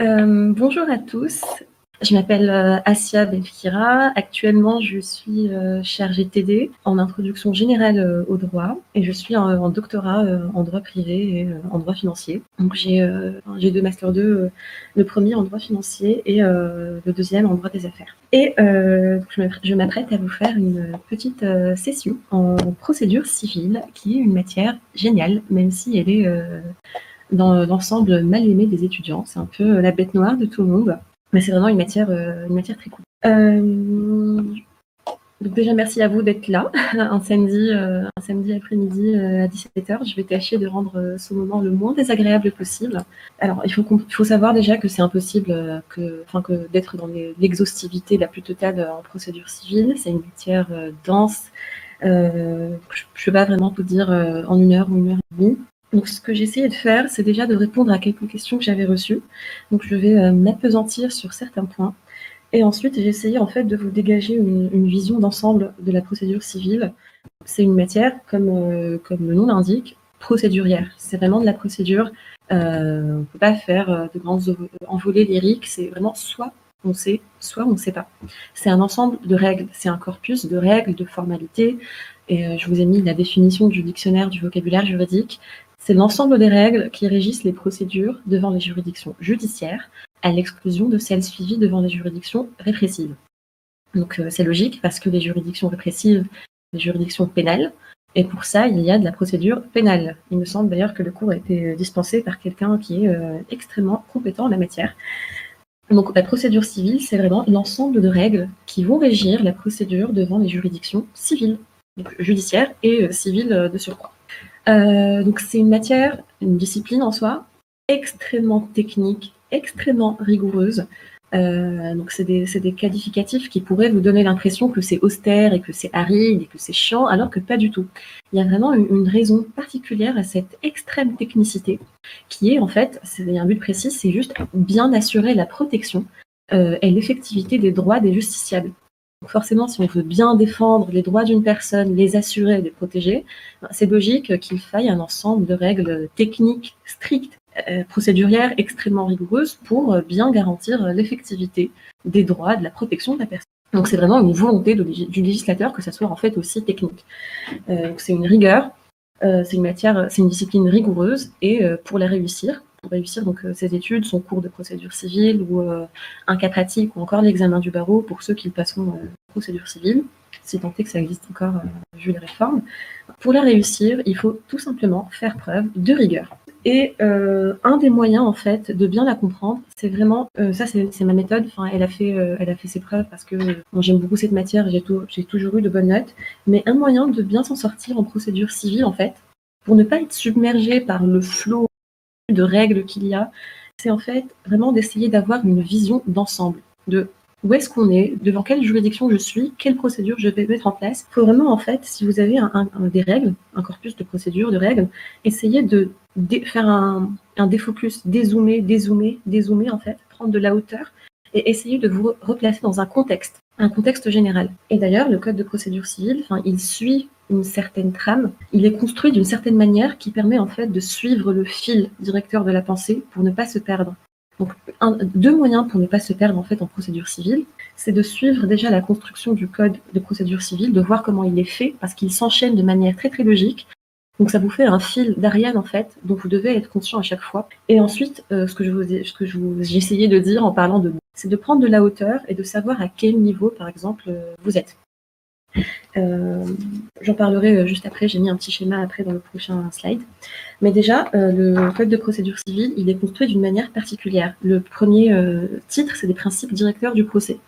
Bonjour à tous. Je m'appelle Assia Belkira. Actuellement, je suis chargée TD en introduction générale au droit et je suis en doctorat en droit privé et en droit financier. Donc j'ai deux Master 2, le premier en droit financier et le deuxième en droit des affaires. Et je m'apprête à vous faire une petite session en procédure civile qui est une matière géniale, même si elle est dans l'ensemble mal aimé des étudiants. C'est un peu la bête noire de tout le monde, mais c'est vraiment une matière très cool. Donc déjà, merci à vous d'être là, un samedi après-midi à 17h. Je vais tâcher de rendre ce moment le moins désagréable possible. Alors, il faut savoir déjà que c'est impossible que d'être dans l'exhaustivité la plus totale en procédure civile. C'est une matière dense. Je ne peux pas vraiment tout dire en 1 heure ou 1 heure et demie. Donc, ce que j'ai essayé de faire, c'est déjà de répondre à quelques questions que j'avais reçues. Donc, je vais m'appesantir sur certains points. Et ensuite, j'ai essayé en fait de vous dégager une vision d'ensemble de la procédure civile. C'est une matière, comme le nom l'indique, procédurière. C'est vraiment de la procédure. On ne peut pas faire de grandes envolées lyriques. C'est vraiment soit on sait, soit on ne sait pas. C'est un ensemble de règles. C'est un corpus de règles, de formalités. Et je vous ai mis la définition du dictionnaire du vocabulaire juridique. C'est l'ensemble des règles qui régissent les procédures devant les juridictions judiciaires, à l'exclusion de celles suivies devant les juridictions répressives. Donc c'est logique parce que les juridictions répressives, les juridictions pénales, et pour ça, il y a de la procédure pénale. Il me semble d'ailleurs que le cours a été dispensé par quelqu'un qui est extrêmement compétent en la matière. Donc la procédure civile, c'est vraiment l'ensemble de règles qui vont régir la procédure devant les juridictions civiles, donc judiciaires et civiles de surcroît. Donc c'est une matière, une discipline en soi, extrêmement technique, extrêmement rigoureuse. Donc c'est des qualificatifs qui pourraient vous donner l'impression que c'est austère et que c'est aride et que c'est chiant, alors que pas du tout. Il y a vraiment une raison particulière à cette extrême technicité, qui est en fait, il y a un but précis, c'est juste bien assurer la protection et l'effectivité des droits des justiciables. Donc forcément, si on veut bien défendre les droits d'une personne, les assurer, les protéger, c'est logique qu'il faille un ensemble de règles techniques strictes, procédurières extrêmement rigoureuses pour bien garantir l'effectivité des droits, de la protection de la personne. Donc c'est vraiment une volonté du législateur que ça soit en fait aussi technique. Donc c'est une rigueur, c'est une discipline rigoureuse et pour réussir donc ces études, son cours de procédure civile ou un cas pratique ou encore l'examen du barreau pour ceux qui passeront procédure civile, si tant est que ça existe encore vu les réformes. Pour la réussir, il faut tout simplement faire preuve de rigueur. Et un des moyens en fait de bien la comprendre, c'est vraiment ça, c'est ma méthode. Enfin, elle a fait ses preuves parce que j'aime beaucoup cette matière, j'ai toujours eu de bonnes notes. Mais un moyen de bien s'en sortir en procédure civile en fait, pour ne pas être submergé par le flot de règles qu'il y a, c'est en fait vraiment d'essayer d'avoir une vision d'ensemble de où est-ce qu'on est, devant quelle juridiction je suis, quelle procédure je vais mettre en place. Il faut vraiment, en fait, si vous avez des règles, un corpus de procédures, de règles, essayer de faire un défocus, dézoomer, en fait, prendre de la hauteur et essayer de vous replacer dans un contexte général. Et d'ailleurs, le code de procédure civile, il suit une certaine trame, il est construit d'une certaine manière qui permet en fait de suivre le fil directeur de la pensée pour ne pas se perdre. Donc, deux moyens pour ne pas se perdre en fait en procédure civile, c'est de suivre déjà la construction du code de procédure civile, de voir comment il est fait, parce qu'il s'enchaîne de manière très très logique. Donc ça vous fait un fil d'Ariane en fait, dont vous devez être conscient à chaque fois. Et ensuite, ce que j'ai essayé de dire en parlant de, c'est de prendre de la hauteur et de savoir à quel niveau, par exemple, vous êtes. J'en parlerai juste après, j'ai mis un petit schéma après dans le prochain slide. Mais déjà, le code de procédure civile, il est construit d'une manière particulière. Le premier titre, c'est des principes directeurs du procès.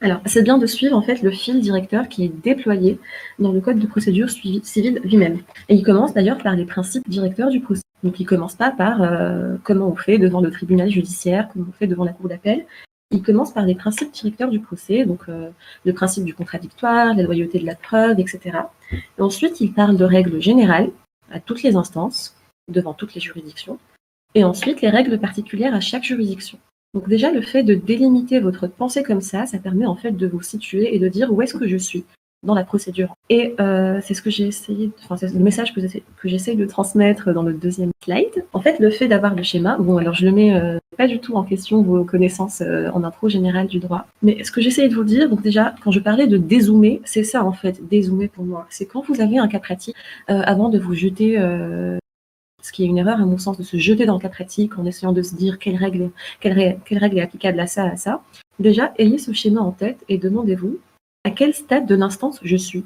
Alors, c'est bien de suivre en fait le fil directeur qui est déployé dans le code de procédure civile lui-même. Et il commence d'ailleurs par les principes directeurs du procès. Donc, il ne commence pas par comment on fait devant le tribunal judiciaire, comment on fait devant la cour d'appel. Il commence par les principes directeurs du procès, donc le principe du contradictoire, la loyauté de la preuve, etc. Et ensuite, il parle de règles générales à toutes les instances, devant toutes les juridictions, et ensuite les règles particulières à chaque juridiction. Donc déjà, le fait de délimiter votre pensée comme ça permet en fait de vous situer et de dire où est-ce que je suis. dans la procédure. Et c'est ce que j'ai essayé, enfin c'est le message que j'essaye de transmettre dans le deuxième slide. En fait, le fait d'avoir le schéma, bon alors je le mets pas du tout en question vos connaissances en intro générale du droit, mais ce que j'essayais de vous dire, donc déjà quand je parlais de dézoomer, c'est ça en fait, dézoomer pour moi, c'est quand vous avez un cas pratique, avant de vous jeter ce qui est une erreur à mon sens, de se jeter dans le cas pratique en essayant de se dire quelle règle est applicable à ça, à ça. Déjà, ayez ce schéma en tête et demandez-vous à quel stade de l'instance je suis.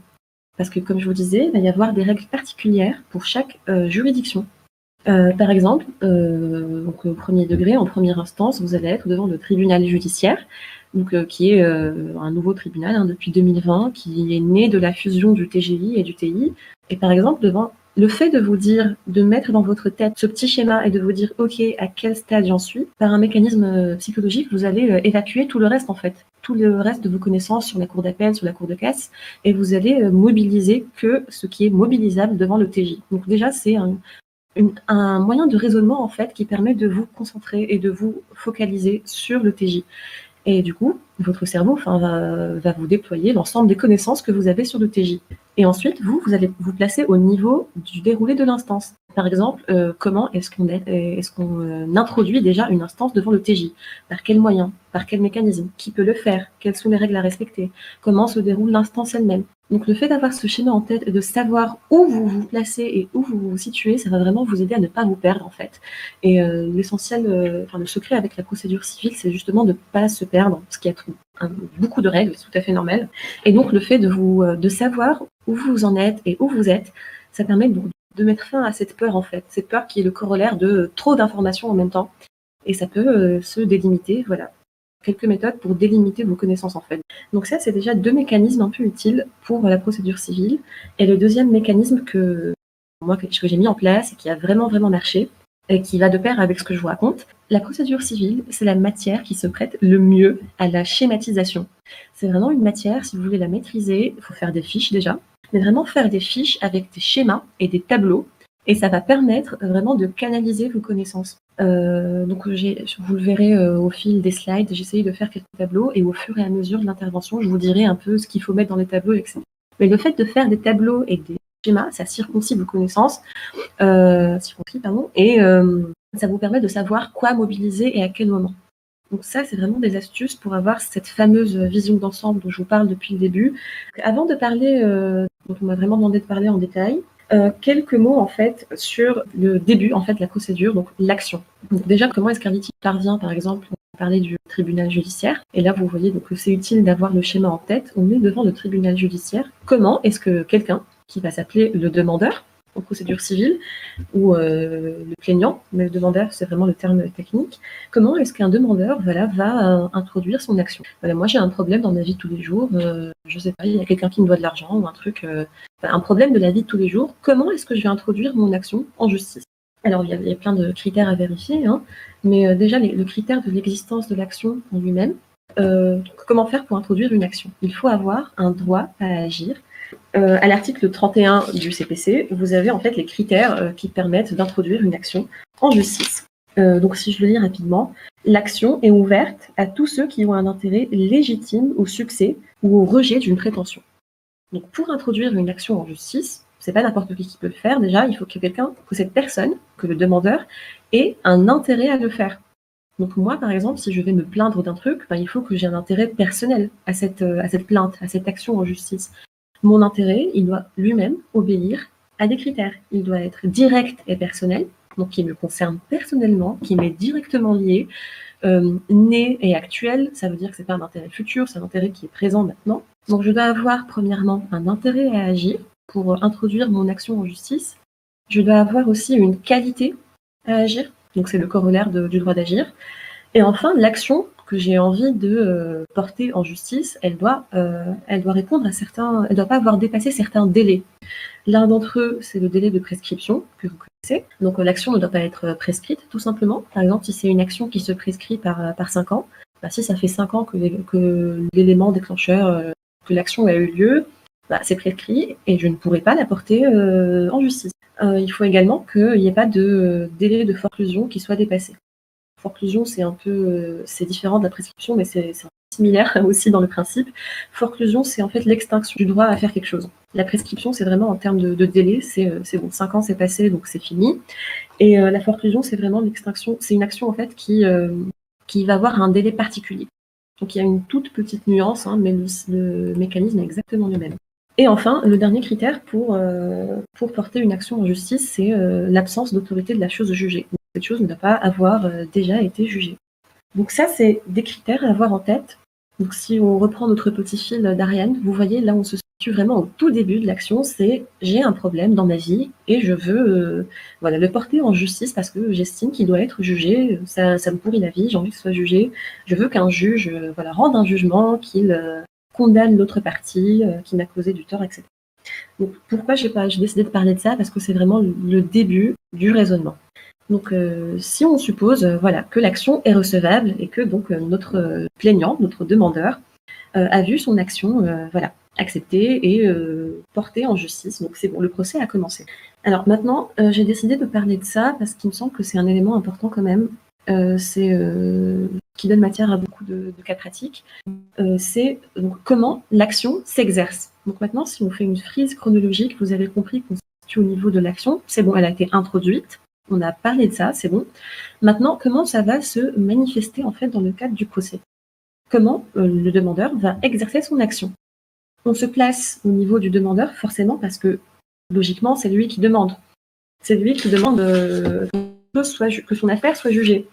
Parce que, comme je vous disais, il va y avoir des règles particulières pour chaque juridiction. Par exemple, donc, au premier degré, en première instance, vous allez être devant le tribunal judiciaire, donc, qui est un nouveau tribunal depuis 2020, qui est né de la fusion du TGI et du TI. Et par exemple, devant le fait de vous dire, de mettre dans votre tête ce petit schéma et de vous dire, OK, à quel stade j'en suis, par un mécanisme psychologique, vous allez évacuer tout le reste, en fait. Tout le reste de vos connaissances sur la cour d'appel, sur la cour de casse, et vous allez mobiliser que ce qui est mobilisable devant le TJ. Donc déjà, c'est un moyen de raisonnement, en fait, qui permet de vous concentrer et de vous focaliser sur le TJ. Et du coup, votre cerveau va vous déployer l'ensemble des connaissances que vous avez sur le TJ. Et ensuite, vous allez vous placer au niveau du déroulé de l'instance. Par exemple, comment est-ce qu'on introduit déjà une instance devant le TJ? Par quel moyen? Par quel mécanisme? Qui peut le faire? Quelles sont les règles à respecter? Comment se déroule l'instance elle-même? Donc le fait d'avoir ce schéma en tête et de savoir où vous vous placez et où vous vous situez, ça va vraiment vous aider à ne pas vous perdre, en fait. Et l'essentiel, le secret avec la procédure civile, c'est justement de ne pas se perdre, parce qu'il y a beaucoup de règles, c'est tout à fait normal. Et donc le fait de savoir où vous en êtes et où vous êtes, ça permet de mettre fin à cette peur, en fait. Cette peur qui est le corollaire de trop d'informations en même temps. Et ça peut se délimiter, voilà. Quelques méthodes pour délimiter vos connaissances, en fait. Donc ça, c'est déjà 2 mécanismes un peu utiles pour la procédure civile. Et le deuxième mécanisme que j'ai mis en place et qui a vraiment, vraiment marché, et qui va de pair avec ce que je vous raconte, la procédure civile, c'est la matière qui se prête le mieux à la schématisation. C'est vraiment une matière, si vous voulez la maîtriser, il faut faire des fiches déjà, mais vraiment faire des fiches avec des schémas et des tableaux, et ça va permettre vraiment de canaliser vos connaissances. Donc vous le verrez au fil des slides, j'ai essayé de faire quelques tableaux, et au fur et à mesure de l'intervention, je vous dirai un peu ce qu'il faut mettre dans les tableaux, etc. Mais le fait de faire des tableaux et des schémas, ça circoncit vos connaissances, et ça vous permet de savoir quoi mobiliser et à quel moment. Donc ça, c'est vraiment des astuces pour avoir cette fameuse vision d'ensemble dont je vous parle depuis le début. Avant de parler, dont on m'a vraiment demandé de parler en détail, quelques mots en fait sur le début en fait de la procédure, donc l'action. Donc déjà, comment est-ce qu'un litige parvient, par exemple, on va parler du tribunal judiciaire, et là vous voyez donc que c'est utile d'avoir le schéma en tête. On est devant le tribunal judiciaire. Comment est-ce que quelqu'un qui va s'appeler le demandeur en procédure civile, ou le plaignant, mais le demandeur, c'est vraiment le terme technique. Comment est-ce qu'un demandeur va introduire son action? Voilà, moi, j'ai un problème dans ma vie de tous les jours. Je sais pas, il y a quelqu'un qui me doit de l'argent ou un truc, un problème de la vie de tous les jours. Comment est-ce que je vais introduire mon action en justice? Alors, il y a plein de critères à vérifier, hein, mais déjà, le critère de l'existence de l'action en lui-même. Comment faire pour introduire une action? Il faut avoir un droit à agir. À l'article 31 du CPC, vous avez en fait les critères qui permettent d'introduire une action en justice. Donc si je le lis rapidement, l'action est ouverte à tous ceux qui ont un intérêt légitime au succès ou au rejet d'une prétention. Donc pour introduire une action en justice, c'est pas n'importe qui peut le faire. Déjà, il faut que cette personne, que le demandeur, ait un intérêt à le faire. Donc moi, par exemple, si je vais me plaindre d'un truc, il faut que j'ai un intérêt personnel à cette plainte, à cette action en justice. Mon intérêt, il doit lui-même obéir à des critères. Il doit être direct et personnel, donc qui me concerne personnellement, qui m'est directement lié, né et actuel. Ça veut dire que c'est pas un intérêt futur, c'est un intérêt qui est présent maintenant. Donc je dois avoir premièrement un intérêt à agir pour introduire mon action en justice. Je dois avoir aussi une qualité à agir, donc c'est le corollaire du droit d'agir. Et enfin, l'action que j'ai envie de porter en justice, elle doit répondre à elle doit pas avoir dépassé certains délais. L'un d'entre eux, c'est le délai de prescription que vous connaissez. Donc l'action ne doit pas être prescrite, tout simplement. Par exemple, si c'est une action qui se prescrit par 5 ans, si ça fait 5 ans que l'élément déclencheur, que l'action a eu lieu, c'est prescrit et je ne pourrai pas la porter en justice. Il faut également qu'il n'y ait pas de délai de forclusion qui soit dépassé. Forclusion, c'est différent de la prescription, mais c'est similaires aussi dans le principe. Forclusion, c'est en fait l'extinction du droit à faire quelque chose. La prescription, c'est vraiment en termes de délai, c'est bon, 5 ans c'est passé, donc c'est fini. Et la forclusion, c'est vraiment l'extinction, c'est une action en fait qui va avoir un délai particulier. Donc il y a une toute petite nuance, hein, mais le mécanisme est exactement le même. Et enfin, le dernier critère pour porter une action en justice, c'est l'absence d'autorité de la chose jugée. Donc, cette chose ne doit pas avoir déjà été jugée. Donc ça, c'est des critères à avoir en tête. Donc si on reprend notre petit fil d'Ariane, vous voyez, là on se situe vraiment au tout début de l'action, c'est j'ai un problème dans ma vie et je veux voilà, le porter en justice parce que j'estime qu'il doit être jugé, ça me pourrit la vie, j'ai envie qu'il soit jugé, je veux qu'un juge voilà, rende un jugement, qu'il condamne l'autre partie qui m'a causé du tort, etc. Donc pourquoi j'ai décidé de parler de ça? Parce que c'est vraiment le début du raisonnement. Donc, si on suppose voilà, que l'action est recevable et que donc notre plaignant, notre demandeur, a vu son action voilà, acceptée et portée en justice, donc c'est bon, le procès a commencé. Alors maintenant, j'ai décidé de parler de ça parce qu'il me semble que c'est un élément important quand même. C'est qui donne matière à beaucoup de cas pratiques. C'est donc comment l'action s'exerce. Donc maintenant, si on fait une frise chronologique, vous avez compris qu'on se situe au niveau de l'action. C'est bon, elle a été introduite. On a parlé de ça, c'est bon. Maintenant, comment ça va se manifester en fait dans le cadre du procès? Comment le demandeur va exercer son action? On se place au niveau du demandeur forcément parce que logiquement, c'est lui qui demande. C'est lui qui demande que son affaire soit jugée.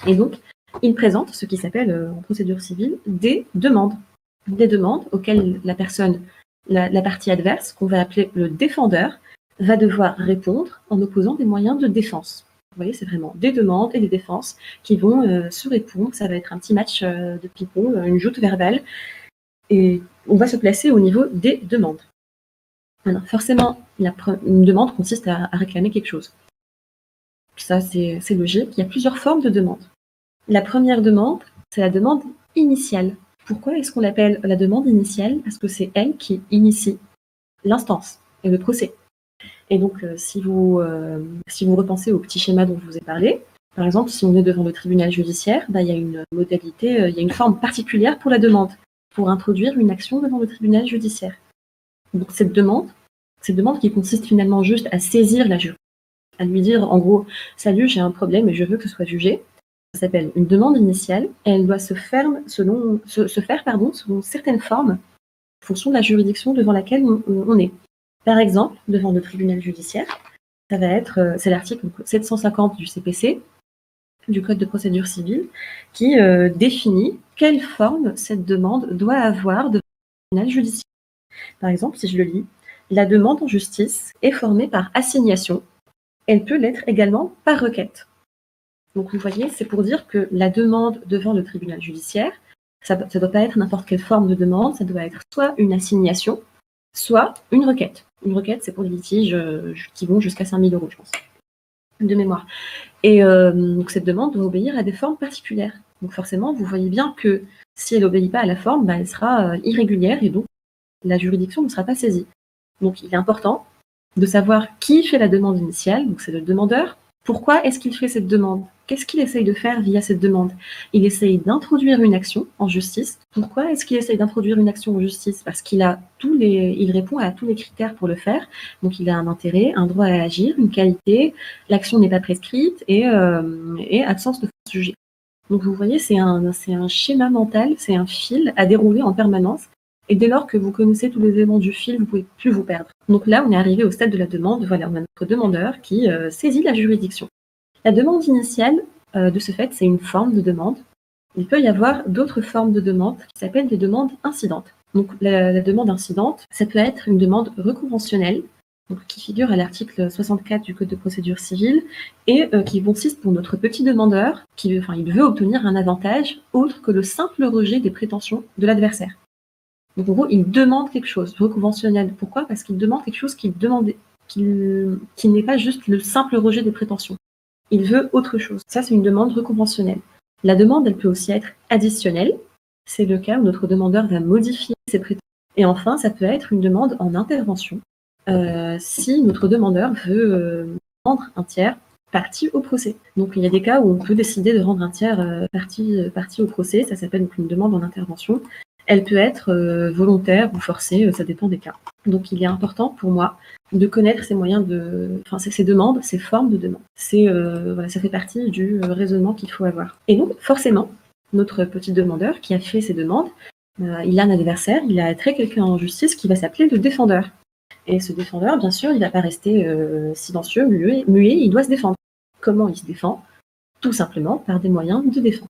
Et donc, il présente ce qui s'appelle en procédure civile des demandes. Des demandes auxquelles la personne, la partie adverse, qu'on va appeler le défendeur, va devoir répondre en opposant des moyens de défense. Vous voyez, c'est vraiment des demandes et des défenses qui vont se répondre. Ça va être un petit match de ping-pong, une joute verbale. Et on va se placer au niveau des demandes. Alors, forcément, une demande consiste à réclamer quelque chose. Ça, c'est logique. Il y a plusieurs formes de demande. La première demande, c'est la demande initiale. Pourquoi est-ce qu'on l'appelle la demande initiale? Parce que c'est elle qui initie l'instance et le procès. Et donc, si vous repensez au petit schéma dont je vous ai parlé, par exemple, si on est devant le tribunal judiciaire, il y a une modalité, il y a une forme particulière pour la demande, pour introduire une action devant le tribunal judiciaire. Donc cette demande qui consiste finalement juste à saisir la juge, à lui dire en gros, salut, j'ai un problème et je veux que ce soit jugé, ça s'appelle une demande initiale et elle doit se faire selon certaines formes en fonction de la juridiction devant laquelle on est. Par exemple, devant le tribunal judiciaire, ça va être, c'est l'article 750 du CPC, du Code de procédure civile, qui définit quelle forme cette demande doit avoir devant le tribunal judiciaire. Par exemple, si je le lis, la demande en justice est formée par assignation. Elle peut l'être également par requête. Donc vous voyez, c'est pour dire que la demande devant le tribunal judiciaire, ça ne doit pas être n'importe quelle forme de demande, ça doit être soit une assignation, soit une requête. Une requête, c'est pour les litiges qui vont jusqu'à 5 000 €, je pense, de mémoire. Et donc cette demande doit obéir à des formes particulières. Donc forcément, vous voyez bien que si elle n'obéit pas à la forme, elle sera irrégulière et donc la juridiction ne sera pas saisie. Donc il est important de savoir qui fait la demande initiale, donc c'est le demandeur. Pourquoi est-ce qu'il fait cette demande? Qu'est-ce qu'il essaye de faire via cette demande? Il essaye d'introduire une action en justice. Pourquoi est-ce qu'il essaye d'introduire une action en justice? Parce qu'il répond à tous les critères pour le faire. Donc il a un intérêt, un droit à agir, une qualité, l'action n'est pas prescrite et absence de force jugée. Donc vous voyez, c'est un schéma mental, c'est un fil à dérouler en permanence. Et dès lors que vous connaissez tous les éléments du fil, vous ne pouvez plus vous perdre. Donc là, on est arrivé au stade de la demande. Voilà, on a notre demandeur qui saisit la juridiction. La demande initiale, de ce fait, c'est une forme de demande. Il peut y avoir d'autres formes de demande qui s'appellent des demandes incidentes. Donc la demande incidente, ça peut être une demande reconventionnelle, donc, qui figure à l'article 64 du Code de procédure civile et qui consiste pour notre petit demandeur, il veut obtenir un avantage autre que le simple rejet des prétentions de l'adversaire. Donc en gros, il demande quelque chose, reconventionnel. Pourquoi? Parce qu'il demande quelque chose qui n'est pas juste le simple rejet des prétentions. Il veut autre chose. Ça, c'est une demande reconventionnelle. La demande, elle peut aussi être additionnelle. C'est le cas où notre demandeur va modifier ses prétentions. Et enfin, ça peut être une demande en intervention. Si notre demandeur veut prendre un tiers partie au procès. Donc il y a des cas où on peut décider de rendre un tiers partie au procès, ça s'appelle donc une demande en intervention. Elle peut être volontaire ou forcée, ça dépend des cas. Donc il est important pour moi de connaître ces moyens ces demandes, ces formes de demande. Ça fait partie du raisonnement qu'il faut avoir. Et donc forcément, notre petit demandeur qui a fait ces demandes, il a un adversaire, il a trait quelqu'un en justice qui va s'appeler le défendeur. Et ce défendeur, bien sûr, il ne va pas rester silencieux, muet, il doit se défendre. Comment il se défend? Tout simplement par des moyens de défense.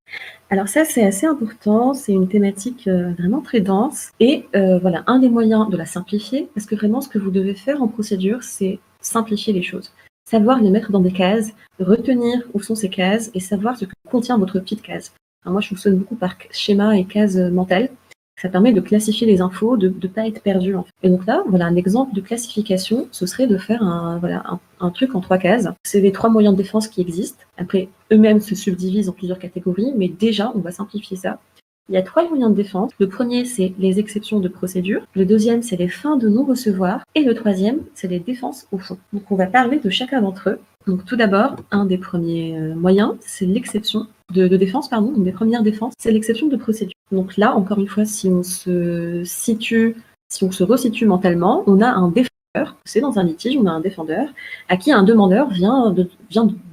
Alors ça, c'est assez important, c'est une thématique vraiment très dense. Et voilà, un des moyens de la simplifier, parce que vraiment, ce que vous devez faire en procédure, c'est simplifier les choses. Savoir les mettre dans des cases, retenir où sont ces cases et savoir ce que contient votre petite case. Alors moi, je fonctionne beaucoup par schéma et cases mentales. Ça permet de classifier les infos, de ne pas être perdu. En fait. Et donc là, voilà un exemple de classification, ce serait de faire un truc en 3 cases. C'est les 3 moyens de défense qui existent. Après, eux-mêmes se subdivisent en plusieurs catégories, mais déjà, on va simplifier ça. Il y a 3 moyens de défense. Le premier, c'est les exceptions de procédure. Le deuxième, c'est les fins de non-recevoir. Et le troisième, c'est les défenses au fond. Donc on va parler de chacun d'entre eux. Donc tout d'abord, un des premiers moyens, c'est l'exception de défense, pardon. Une des premières défenses, c'est l'exception de procédure. Donc là, encore une fois, si on se resitue mentalement, on a un défendeur, c'est dans un litige, on a un défendeur à qui un demandeur vient de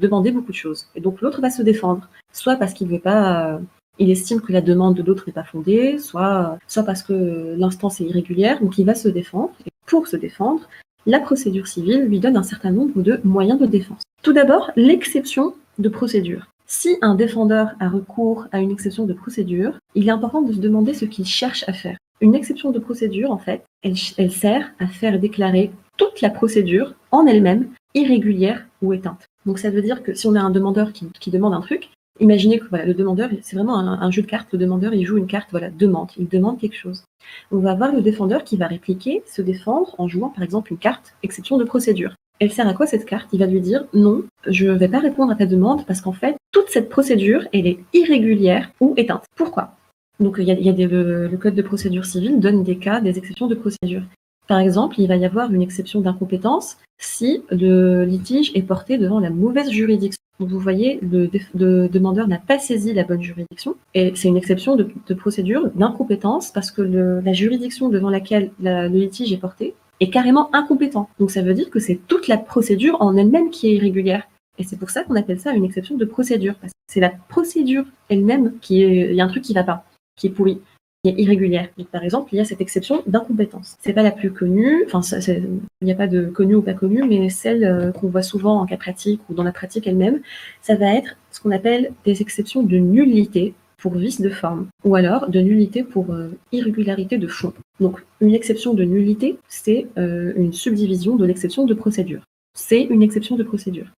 demander beaucoup de choses. Et donc l'autre va se défendre, soit parce qu'il veut pas... il estime que la demande de l'autre n'est pas fondée, soit parce que l'instance est irrégulière, donc il va se défendre. Et pour se défendre, la procédure civile lui donne un certain nombre de moyens de défense. Tout d'abord, l'exception de procédure. Si un défendeur a recours à une exception de procédure, il est important de se demander ce qu'il cherche à faire. Une exception de procédure, en fait, elle sert à faire déclarer toute la procédure en elle-même irrégulière ou éteinte. Donc ça veut dire que si on a un demandeur qui demande un truc, imaginez que le demandeur, c'est vraiment un jeu de cartes, le demandeur il joue une carte, demande, il demande quelque chose. On va avoir le défendeur qui va répliquer, se défendre en jouant par exemple une carte exception de procédure. Elle sert à quoi cette carte? Il va lui dire non, je ne vais pas répondre à ta demande parce qu'en fait, toute cette procédure, elle est irrégulière ou éteinte. Pourquoi? Donc le code de procédure civile donne des cas, des exceptions de procédure. Par exemple, il va y avoir une exception d'incompétence si le litige est porté devant la mauvaise juridiction. Donc vous voyez, le demandeur n'a pas saisi la bonne juridiction et c'est une exception de procédure d'incompétence parce que la juridiction devant laquelle le litige est porté est carrément incompétent. Donc ça veut dire que c'est toute la procédure en elle-même qui est irrégulière. Et c'est pour ça qu'on appelle ça une exception de procédure. Parce que c'est la procédure elle-même il y a un truc qui ne va pas, qui est pourri, qui est irrégulière. Donc par exemple, il y a cette exception d'incompétence. C'est pas la plus connue, il n'y a pas de connue ou pas connue, mais celle qu'on voit souvent en cas pratique ou dans la pratique elle-même, ça va être ce qu'on appelle des exceptions de nullité pour vice de forme, ou alors de nullité pour irrégularité de fond. Donc une exception de nullité, c'est une subdivision de l'exception de procédure. C'est une exception de procédure.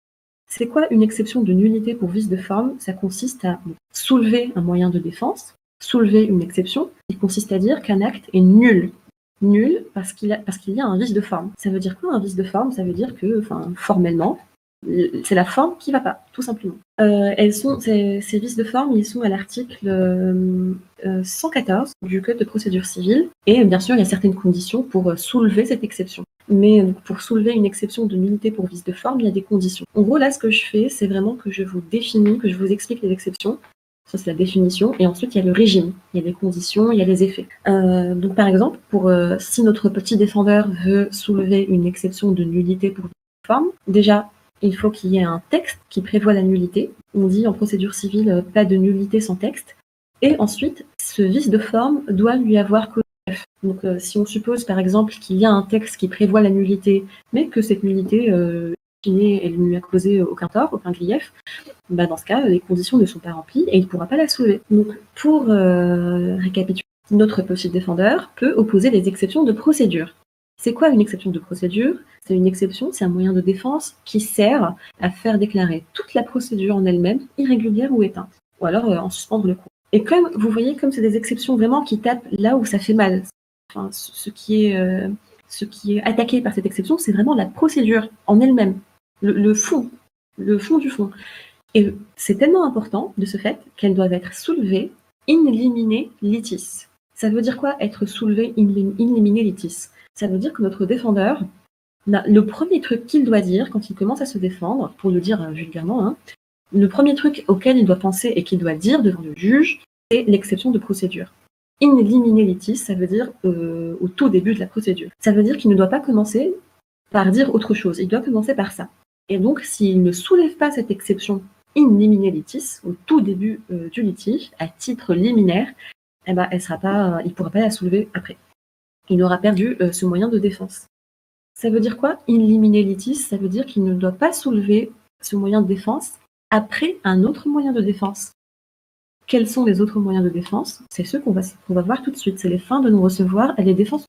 C'est quoi une exception de nullité pour vice de forme? Ça consiste à soulever un moyen de défense, soulever une exception, qui consiste à dire qu'un acte est nul. Nul parce qu'il y a un vice de forme. Ça veut dire quoi un vice de forme? Ça veut dire que, formellement, c'est la forme qui ne va pas, tout simplement. Ces vices de forme, ils sont à l'article 114 du Code de procédure civile. Et bien sûr, il y a certaines conditions pour soulever cette exception. Mais pour soulever une exception de nullité pour vice de forme, il y a des conditions. En gros, là, ce que je fais, c'est vraiment que je vous définis, que je vous explique les exceptions. Ça, c'est la définition. Et ensuite, il y a le régime. Il y a les conditions, il y a les effets. Donc, par exemple, si notre petit défendeur veut soulever une exception de nullité pour vice de forme, déjà, il faut qu'il y ait un texte qui prévoit la nullité. On dit en procédure civile, pas de nullité sans texte. Et ensuite, ce vice de forme doit lui avoir cause chef. Donc, si on suppose, par exemple, qu'il y a un texte qui prévoit la nullité, mais que cette nullité, elle ne lui a causé aucun tort, aucun grief, dans ce cas, les conditions ne sont pas remplies et il ne pourra pas la soulever. Donc, pour récapituler, notre petit défendeur peut opposer les exceptions de procédure. C'est quoi une exception de procédure? C'est une exception, c'est un moyen de défense qui sert à faire déclarer toute la procédure en elle-même irrégulière ou éteinte, ou alors en suspendre le cours. Et comme vous voyez, comme c'est des exceptions vraiment qui tapent là où ça fait mal, ce qui est attaqué par cette exception, c'est vraiment la procédure en elle-même, le fond du fond. Et c'est tellement important de ce fait qu'elles doivent être soulevées in limine litis. Ça veut dire quoi être soulevé in limine litis? Ça veut dire que notre défendeur Le premier truc qu'il doit dire quand il commence à se défendre, pour le dire vulgairement, hein, le premier truc auquel il doit penser et qu'il doit dire devant le juge, c'est l'exception de procédure. In limine litis, ça veut dire au tout début de la procédure. Ça veut dire qu'il ne doit pas commencer par dire autre chose, il doit commencer par ça. Et donc, s'il ne soulève pas cette exception in limine litis, au tout début du litige, à titre liminaire, eh ben, il ne pourra pas la soulever après. Il aura perdu ce moyen de défense. Ça veut dire quoi, in limine litis? Ça veut dire qu'il ne doit pas soulever ce moyen de défense après un autre moyen de défense. Quels sont les autres moyens de défense? C'est ceux qu'on va voir tout de suite. C'est les fins de non-recevoir et les défenses.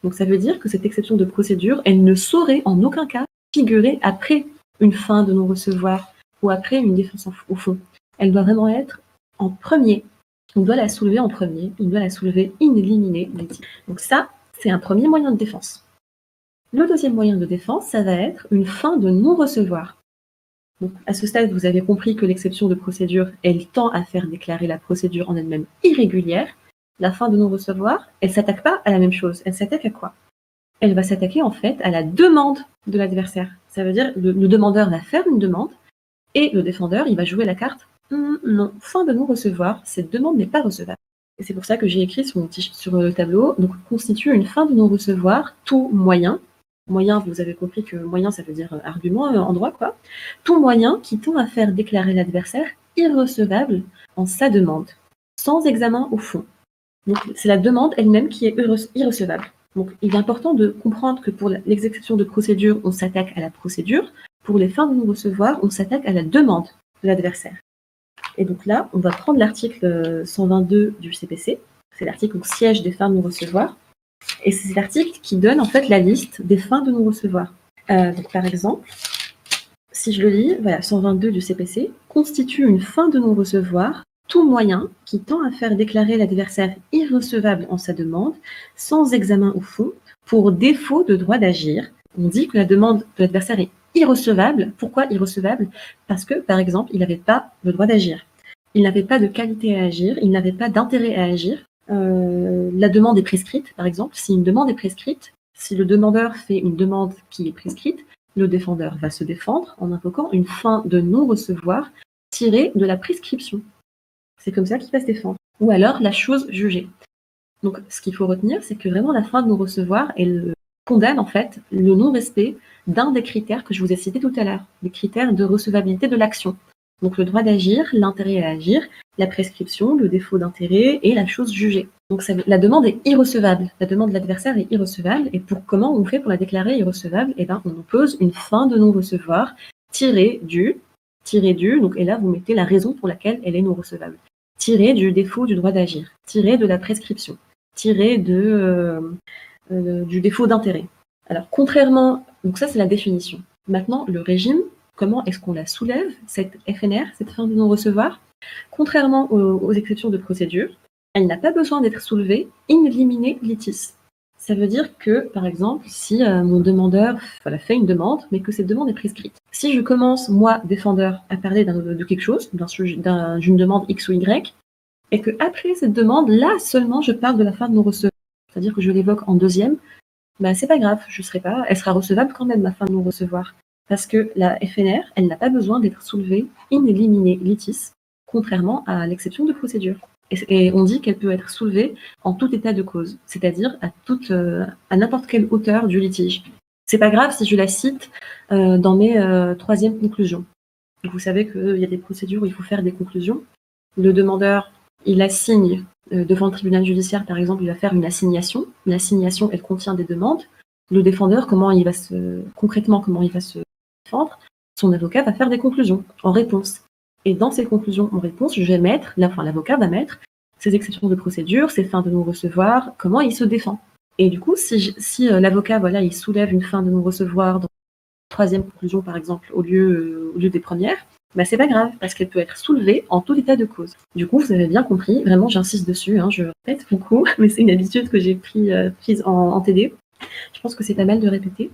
Donc ça veut dire que cette exception de procédure, elle ne saurait en aucun cas figurer après une fin de non-recevoir ou après une défense au fond. Elle doit vraiment être en premier. On doit la soulever en premier. On doit la soulever in limine litis. Donc ça, c'est un premier moyen de défense. Le deuxième moyen de défense, ça va être une fin de non-recevoir. Donc, à ce stade, vous avez compris que l'exception de procédure, elle tend à faire déclarer la procédure en elle-même irrégulière. La fin de non-recevoir, elle ne s'attaque pas à la même chose. Elle s'attaque à quoi? Elle va s'attaquer en fait à la demande de l'adversaire. Ça veut dire le demandeur va faire une demande et le défendeur, il va jouer la carte non, fin de non-recevoir, cette demande n'est pas recevable. Et c'est pour ça que j'ai écrit sur le tableau, donc constitue une fin de non-recevoir tout moyen. Moyen, vous avez compris que moyen, ça veut dire argument en droit, quoi. Tout moyen qui tend à faire déclarer l'adversaire irrecevable en sa demande, sans examen au fond. Donc, c'est la demande elle-même qui est irrecevable. Donc, il est important de comprendre que pour l'exécution de procédure, on s'attaque à la procédure. Pour les fins de non-recevoir, on s'attaque à la demande de l'adversaire. Et donc là, on va prendre l'article 122 du CPC. C'est l'article au siège des fins de non-recevoir. Et c'est l'article qui donne en fait la liste des fins de non-recevoir. Donc par exemple, si je le lis, voilà, 122 du CPC, constitue une fin de non-recevoir tout moyen qui tend à faire déclarer l'adversaire irrecevable en sa demande, sans examen au fond, pour défaut de droit d'agir. On dit que la demande de l'adversaire est irrecevable. Pourquoi irrecevable? Parce que, par exemple, il n'avait pas le droit d'agir. Il n'avait pas de qualité à agir, il n'avait pas d'intérêt à agir. La demande est prescrite, par exemple. Si une demande est prescrite, si le demandeur fait une demande qui est prescrite, le défendeur va se défendre en invoquant une fin de non-recevoir tirée de la prescription. C'est comme ça qu'il va se défendre. Ou alors la chose jugée. Donc ce qu'il faut retenir, c'est que vraiment la fin de non-recevoir, elle condamne en fait le non-respect d'un des critères que je vous ai cités tout à l'heure, les critères de recevabilité de l'action. Donc le droit d'agir, l'intérêt à agir, la prescription, le défaut d'intérêt et la chose jugée. Donc la demande est irrecevable. La demande de l'adversaire est irrecevable. Et comment on fait pour la déclarer irrecevable? Eh ben, on oppose une fin de non-recevoir tirée du, donc, et là vous mettez la raison pour laquelle elle est non-recevable. Tirée du défaut du droit d'agir, tirée de la prescription, tirée du défaut d'intérêt. Alors contrairement, donc ça c'est la définition. Maintenant le régime, comment est-ce qu'on la soulève, cette FNR, cette fin de non-recevoir? Contrairement aux exceptions de procédure, elle n'a pas besoin d'être soulevée in limine litis. Ça veut dire que, par exemple, si mon demandeur fait une demande, mais que cette demande est prescrite. Si je commence, moi, défendeur, à parler de quelque chose, d'une demande X ou Y, et que après cette demande, là seulement, je parle de la fin de non-recevoir, c'est-à-dire que je l'évoque en deuxième, bah, c'est pas grave, elle sera recevable quand même, ma fin de non-recevoir. Parce que la FNR, elle n'a pas besoin d'être soulevée in limine litis, contrairement à l'exception de procédure. Et on dit qu'elle peut être soulevée en tout état de cause, c'est-à-dire à n'importe quelle hauteur du litige. C'est pas grave si je la cite dans mes troisièmes conclusions. Vous savez qu'il y a des procédures où il faut faire des conclusions. Le demandeur, il assigne devant le tribunal judiciaire, par exemple, il va faire une assignation. L'assignation, elle contient des demandes. Le défendeur, concrètement, comment il va se défendre? Son avocat va faire des conclusions en réponse. Et dans ces conclusions en réponse, l'avocat va mettre ses exceptions de procédure, ses fins de non-recevoir, comment il se défend. Et du coup, si l'avocat, il soulève une fin de non-recevoir dans la troisième conclusion, par exemple, au lieu des premières, bah, c'est pas grave, parce qu'elle peut être soulevée en tout état de cause. Du coup, vous avez bien compris, vraiment j'insiste dessus, je répète beaucoup, mais c'est une habitude que j'ai prise en TD. Je pense que c'est pas mal de répéter.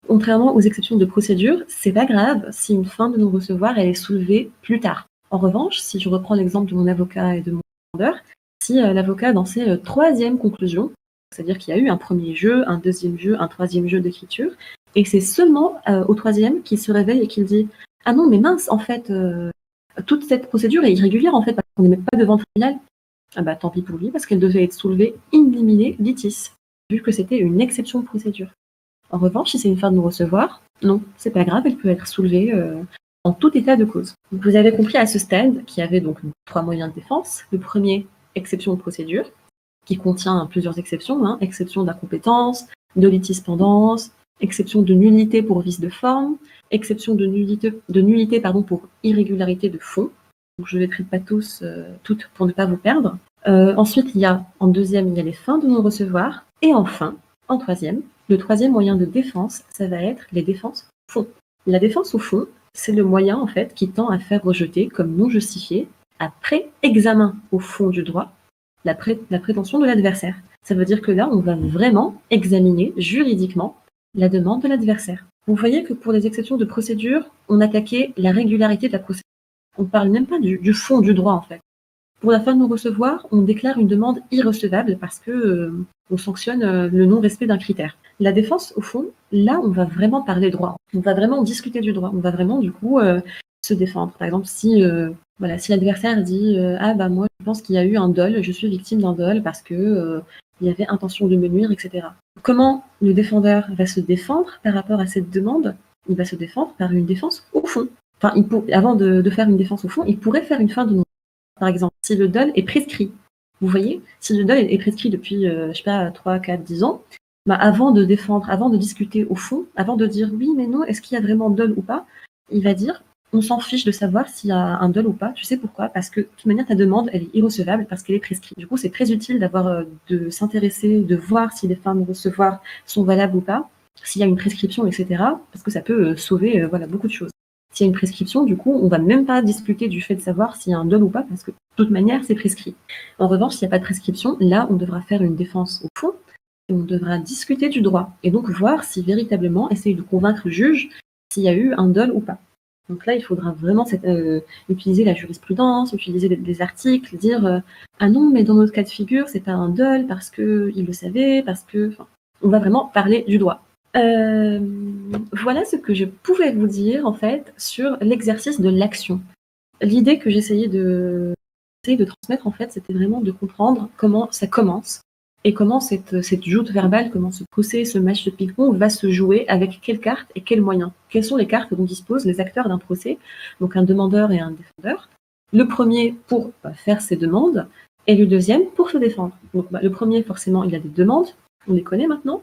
Contrairement aux exceptions de procédure, c'est pas grave si une fin de non-recevoir elle est soulevée plus tard. En revanche, si je reprends l'exemple de mon avocat et de mon demandeur, si l'avocat dans ses troisièmes conclusions C'est-à-dire qu'il y a eu un premier jeu, un deuxième jeu, un troisième jeu d'écriture, et c'est seulement au troisième qu'il se réveille et qu'il dit « Ah non, mais mince, en fait, toute cette procédure est irrégulière, en fait, parce qu'on n'est même pas devant le tribunal. » Ah bah tant pis pour lui, parce qu'elle devait être soulevée in limine litis, vu que c'était une exception de procédure. En revanche, si c'est une fin de non-recevoir, non, c'est pas grave, elle peut être soulevée en tout état de cause. Vous avez compris à ce stade qu'il y avait donc 3 moyens de défense. Le premier, exception de procédure, qui contient plusieurs exceptions, hein, exception d'incompétence, de litispendance, exception de nullité pour vice de forme, exception de nullité pour irrégularité de fond. Donc, je ne les traite pas toutes pour ne pas vous perdre. Ensuite, en deuxième, il y a les fins de non-recevoir. Et enfin, en troisième, le troisième moyen de défense, ça va être les défenses au fond. La défense au fond, c'est le moyen en fait qui tend à faire rejeter comme non justifié, après examen au fond du droit, la prétention de l'adversaire. Ça veut dire que là, on va vraiment examiner juridiquement la demande de l'adversaire. Vous voyez que pour les exceptions de procédure, on attaquait la régularité de la procédure. On ne parle même pas du fond du droit en fait. Pour la fin de non-recevoir, on déclare une demande irrecevable parce que on sanctionne le non-respect d'un critère. La défense, au fond, là, on va vraiment parler droit. On va vraiment discuter du droit. On va vraiment, du coup, se défendre. Par exemple, si l'adversaire dit ah bah moi, je pense qu'il y a eu un dol, je suis victime d'un dol parce que il y avait intention de me nuire, etc. Comment le défendeur va se défendre par rapport à cette demande? Il va se défendre par une défense au fond. Enfin, avant de faire une défense au fond, il pourrait faire une fin de non. Par exemple, si le dol est prescrit, vous voyez, si le dol est prescrit depuis, 3, 4, 10 ans, bah avant de défendre, avant de discuter au fond, avant de dire oui, mais non, est-ce qu'il y a vraiment dol ou pas, il va dire on s'en fiche de savoir s'il y a un dol ou pas. Tu sais pourquoi? Parce que de toute manière, ta demande, elle est irrecevable parce qu'elle est prescrite. Du coup, c'est très utile de s'intéresser, de voir si les fins de recevoir sont valables ou pas, s'il y a une prescription, etc. Parce que ça peut sauver beaucoup de choses. S'il y a une prescription, du coup, on ne va même pas discuter du fait de savoir s'il y a un dol ou pas, parce que de toute manière, c'est prescrit. En revanche, s'il n'y a pas de prescription, là, on devra faire une défense au fond, et on devra discuter du droit, et donc voir si véritablement, essayer de convaincre le juge s'il y a eu un dol ou pas. Donc là, il faudra vraiment utiliser la jurisprudence, utiliser des articles, dire ah non, mais dans notre cas de figure, c'est pas un dol parce qu'il le savait, parce que... Enfin, on va vraiment parler du droit. Voilà ce que je pouvais vous dire en fait sur l'exercice de l'action. L'idée que j'essayais de transmettre en fait, c'était vraiment de comprendre comment ça commence et comment cette joute verbale, comment ce procès, ce match de ping-pong va se jouer, avec quelles cartes et quels moyens. Quelles sont les cartes dont disposent les acteurs d'un procès, donc un demandeur et un défendeur. Le premier pour faire ses demandes et le deuxième pour se défendre. Donc le premier, forcément, il a des demandes, on les connaît maintenant.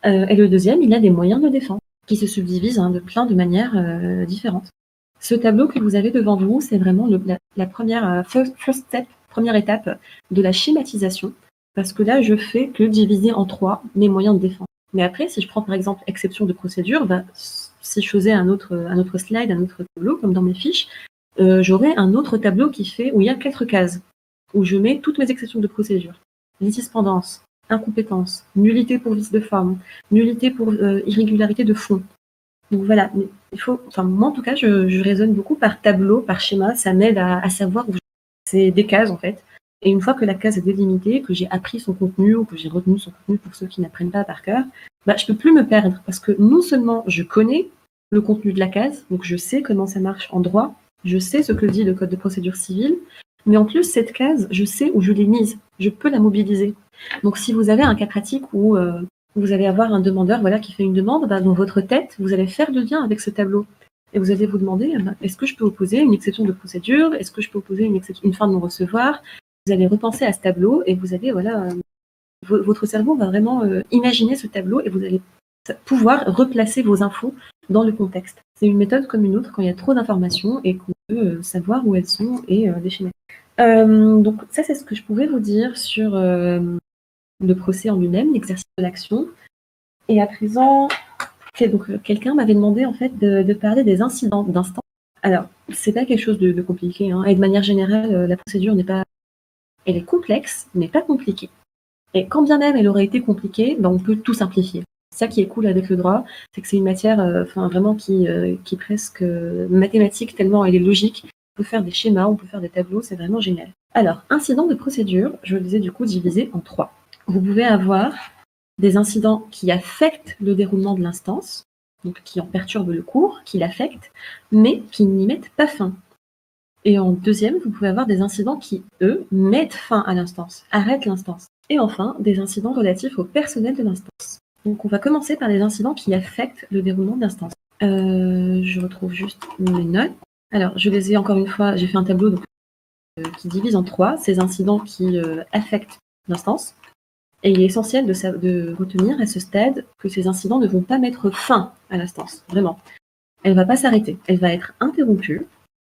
Et le deuxième, il a des moyens de défense qui se subdivisent de plein de manières différentes. Ce tableau que vous avez devant vous, c'est vraiment la première first step, première étape de la schématisation, parce que là, je fais que diviser en 3 mes moyens de défense. Mais après, si je prends par exemple exception de procédure, si je faisais un autre slide, un autre tableau, comme dans mes fiches, j'aurais un autre tableau où il y a 4 cases, où je mets toutes mes exceptions de procédure. Litispendance, incompétence, nullité pour vice de forme, nullité pour irrégularité de fond. Donc voilà, mais moi en tout cas, je raisonne beaucoup par tableau, par schéma, ça m'aide à savoir où c'est des cases en fait. Et une fois que la case est délimitée, que j'ai appris son contenu ou que j'ai retenu son contenu pour ceux qui n'apprennent pas par cœur, je peux plus me perdre parce que non seulement je connais le contenu de la case, donc je sais comment ça marche en droit, je sais ce que dit le code de procédure civile, mais en plus cette case, je sais où je l'ai mise, je peux la mobiliser. Donc si vous avez un cas pratique où vous allez avoir un demandeur qui fait une demande, dans votre tête, vous allez faire le lien avec ce tableau. Et vous allez vous demander, est-ce que je peux opposer une exception de procédure? Est-ce que je peux opposer une fin de non-recevoir? Vous allez repenser à ce tableau et vous allez, votre cerveau va vraiment imaginer ce tableau et vous allez pouvoir replacer vos infos dans le contexte. C'est une méthode comme une autre quand il y a trop d'informations et qu'on veut savoir où elles sont et les schématiser. Donc ça, c'est ce que je pouvais vous dire sur le procès en lui-même, l'exercice de l'action. Et à présent, quelqu'un m'avait demandé en fait de parler des incidents d'instant. Alors, c'est pas quelque chose de compliqué, et de manière générale, la procédure elle est complexe, mais pas compliquée. Et quand bien même elle aurait été compliquée, on peut tout simplifier. C'est ça qui est cool avec le droit, c'est que c'est une matière vraiment qui est presque mathématique, tellement elle est logique. On peut faire des schémas, on peut faire des tableaux, c'est vraiment génial. Alors, incident de procédure, je les ai du coup divisés en 3. Vous pouvez avoir des incidents qui affectent le déroulement de l'instance, donc qui en perturbent le cours, qui l'affectent, mais qui n'y mettent pas fin. Et en deuxième, vous pouvez avoir des incidents qui, eux, mettent fin à l'instance, arrêtent l'instance. Et enfin, des incidents relatifs au personnel de l'instance. Donc on va commencer par les incidents qui affectent le déroulement de l'instance. Je retrouve juste mes notes. Alors, je les ai encore une fois, j'ai fait un tableau donc, qui divise en 3 ces incidents qui affectent l'instance. Et il est essentiel de retenir à ce stade que ces incidents ne vont pas mettre fin à l'instance, vraiment. Elle ne va pas s'arrêter. Elle va être interrompue,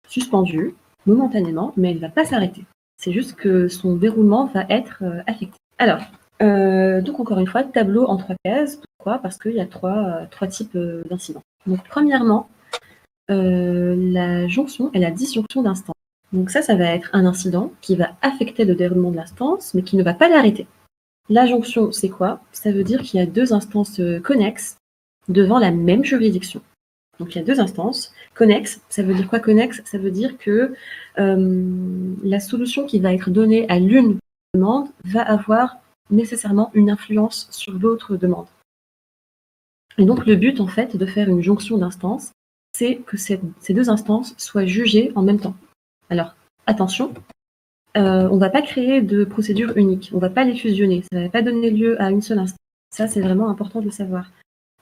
suspendue, momentanément, mais elle ne va pas s'arrêter. C'est juste que son déroulement va être affecté. Alors, donc encore une fois, tableau en 3 cases. Pourquoi? Parce qu'il y a trois types d'incidents. Donc premièrement, la jonction et la disjonction d'instance. Donc ça va être un incident qui va affecter le déroulement de l'instance, mais qui ne va pas l'arrêter. La jonction, c'est quoi? Ça veut dire qu'il y a deux instances connexes devant la même juridiction. Donc il y a deux instances connexes. Ça veut dire quoi connexe? Ça veut dire que la solution qui va être donnée à l'une demande va avoir nécessairement une influence sur l'autre demande. Et donc le but en fait de faire une jonction d'instances, c'est que ces deux instances soient jugées en même temps. Alors attention, on ne va pas créer de procédure unique, on ne va pas les fusionner, ça ne va pas donner lieu à une seule instance. Ça, c'est vraiment important de le savoir.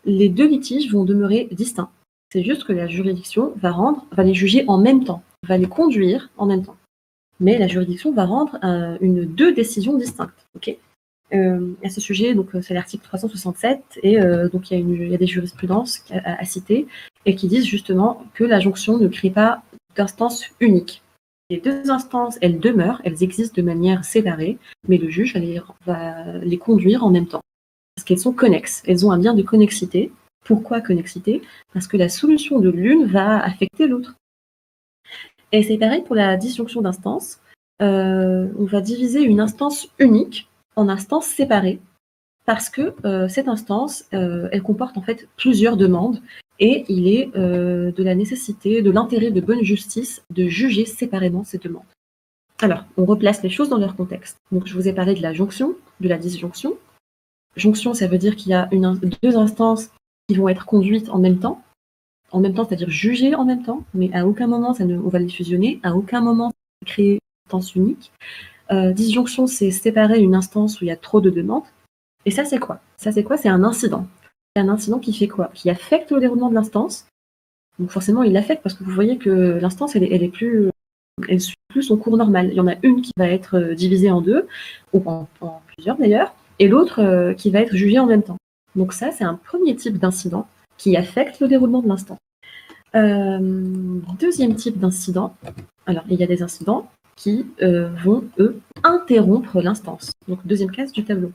Les deux litiges vont demeurer distincts. C'est juste que la juridiction va les juger en même temps, va les conduire en même temps. Mais la juridiction va rendre deux décisions distinctes. Okay, à ce sujet, donc c'est l'article 367, et donc il y a des jurisprudences à citer, et qui disent justement que la jonction ne crée pas d'instance unique. Les deux instances, elles demeurent, elles existent de manière séparée, mais le juge va les conduire en même temps. Parce qu'elles sont connexes, elles ont un lien de connexité. Pourquoi connexité? Parce que la solution de l'une va affecter l'autre. Et c'est pareil pour la disjonction d'instances. On va diviser une instance unique en instances séparées, parce que cette instance, elle comporte en fait plusieurs demandes, et il est de la nécessité, de l'intérêt de bonne justice de juger séparément ces demandes. Alors, on replace les choses dans leur contexte. Donc, je vous ai parlé de la jonction, de la disjonction. Jonction, ça veut dire qu'il y a deux instances qui vont être conduites en même temps, c'est-à-dire jugées en même temps, mais à aucun moment on va les fusionner, à aucun moment on va créer une instance unique. Disjonction, c'est séparer une instance où il y a trop de demandes. Et ça, c'est quoi? C'est un incident. C'est un incident qui fait quoi? Qui affecte le déroulement de l'instance. Donc forcément, il l'affecte parce que vous voyez que l'instance, elle suit plus son cours normal. Il y en a une qui va être divisée en deux, ou en plusieurs d'ailleurs, et l'autre qui va être jugée en même temps. Donc ça, c'est un premier type d'incident qui affecte le déroulement de l'instance. Deuxième type d'incident, alors il y a des incidents qui vont, eux, interrompre l'instance. Donc deuxième case du tableau.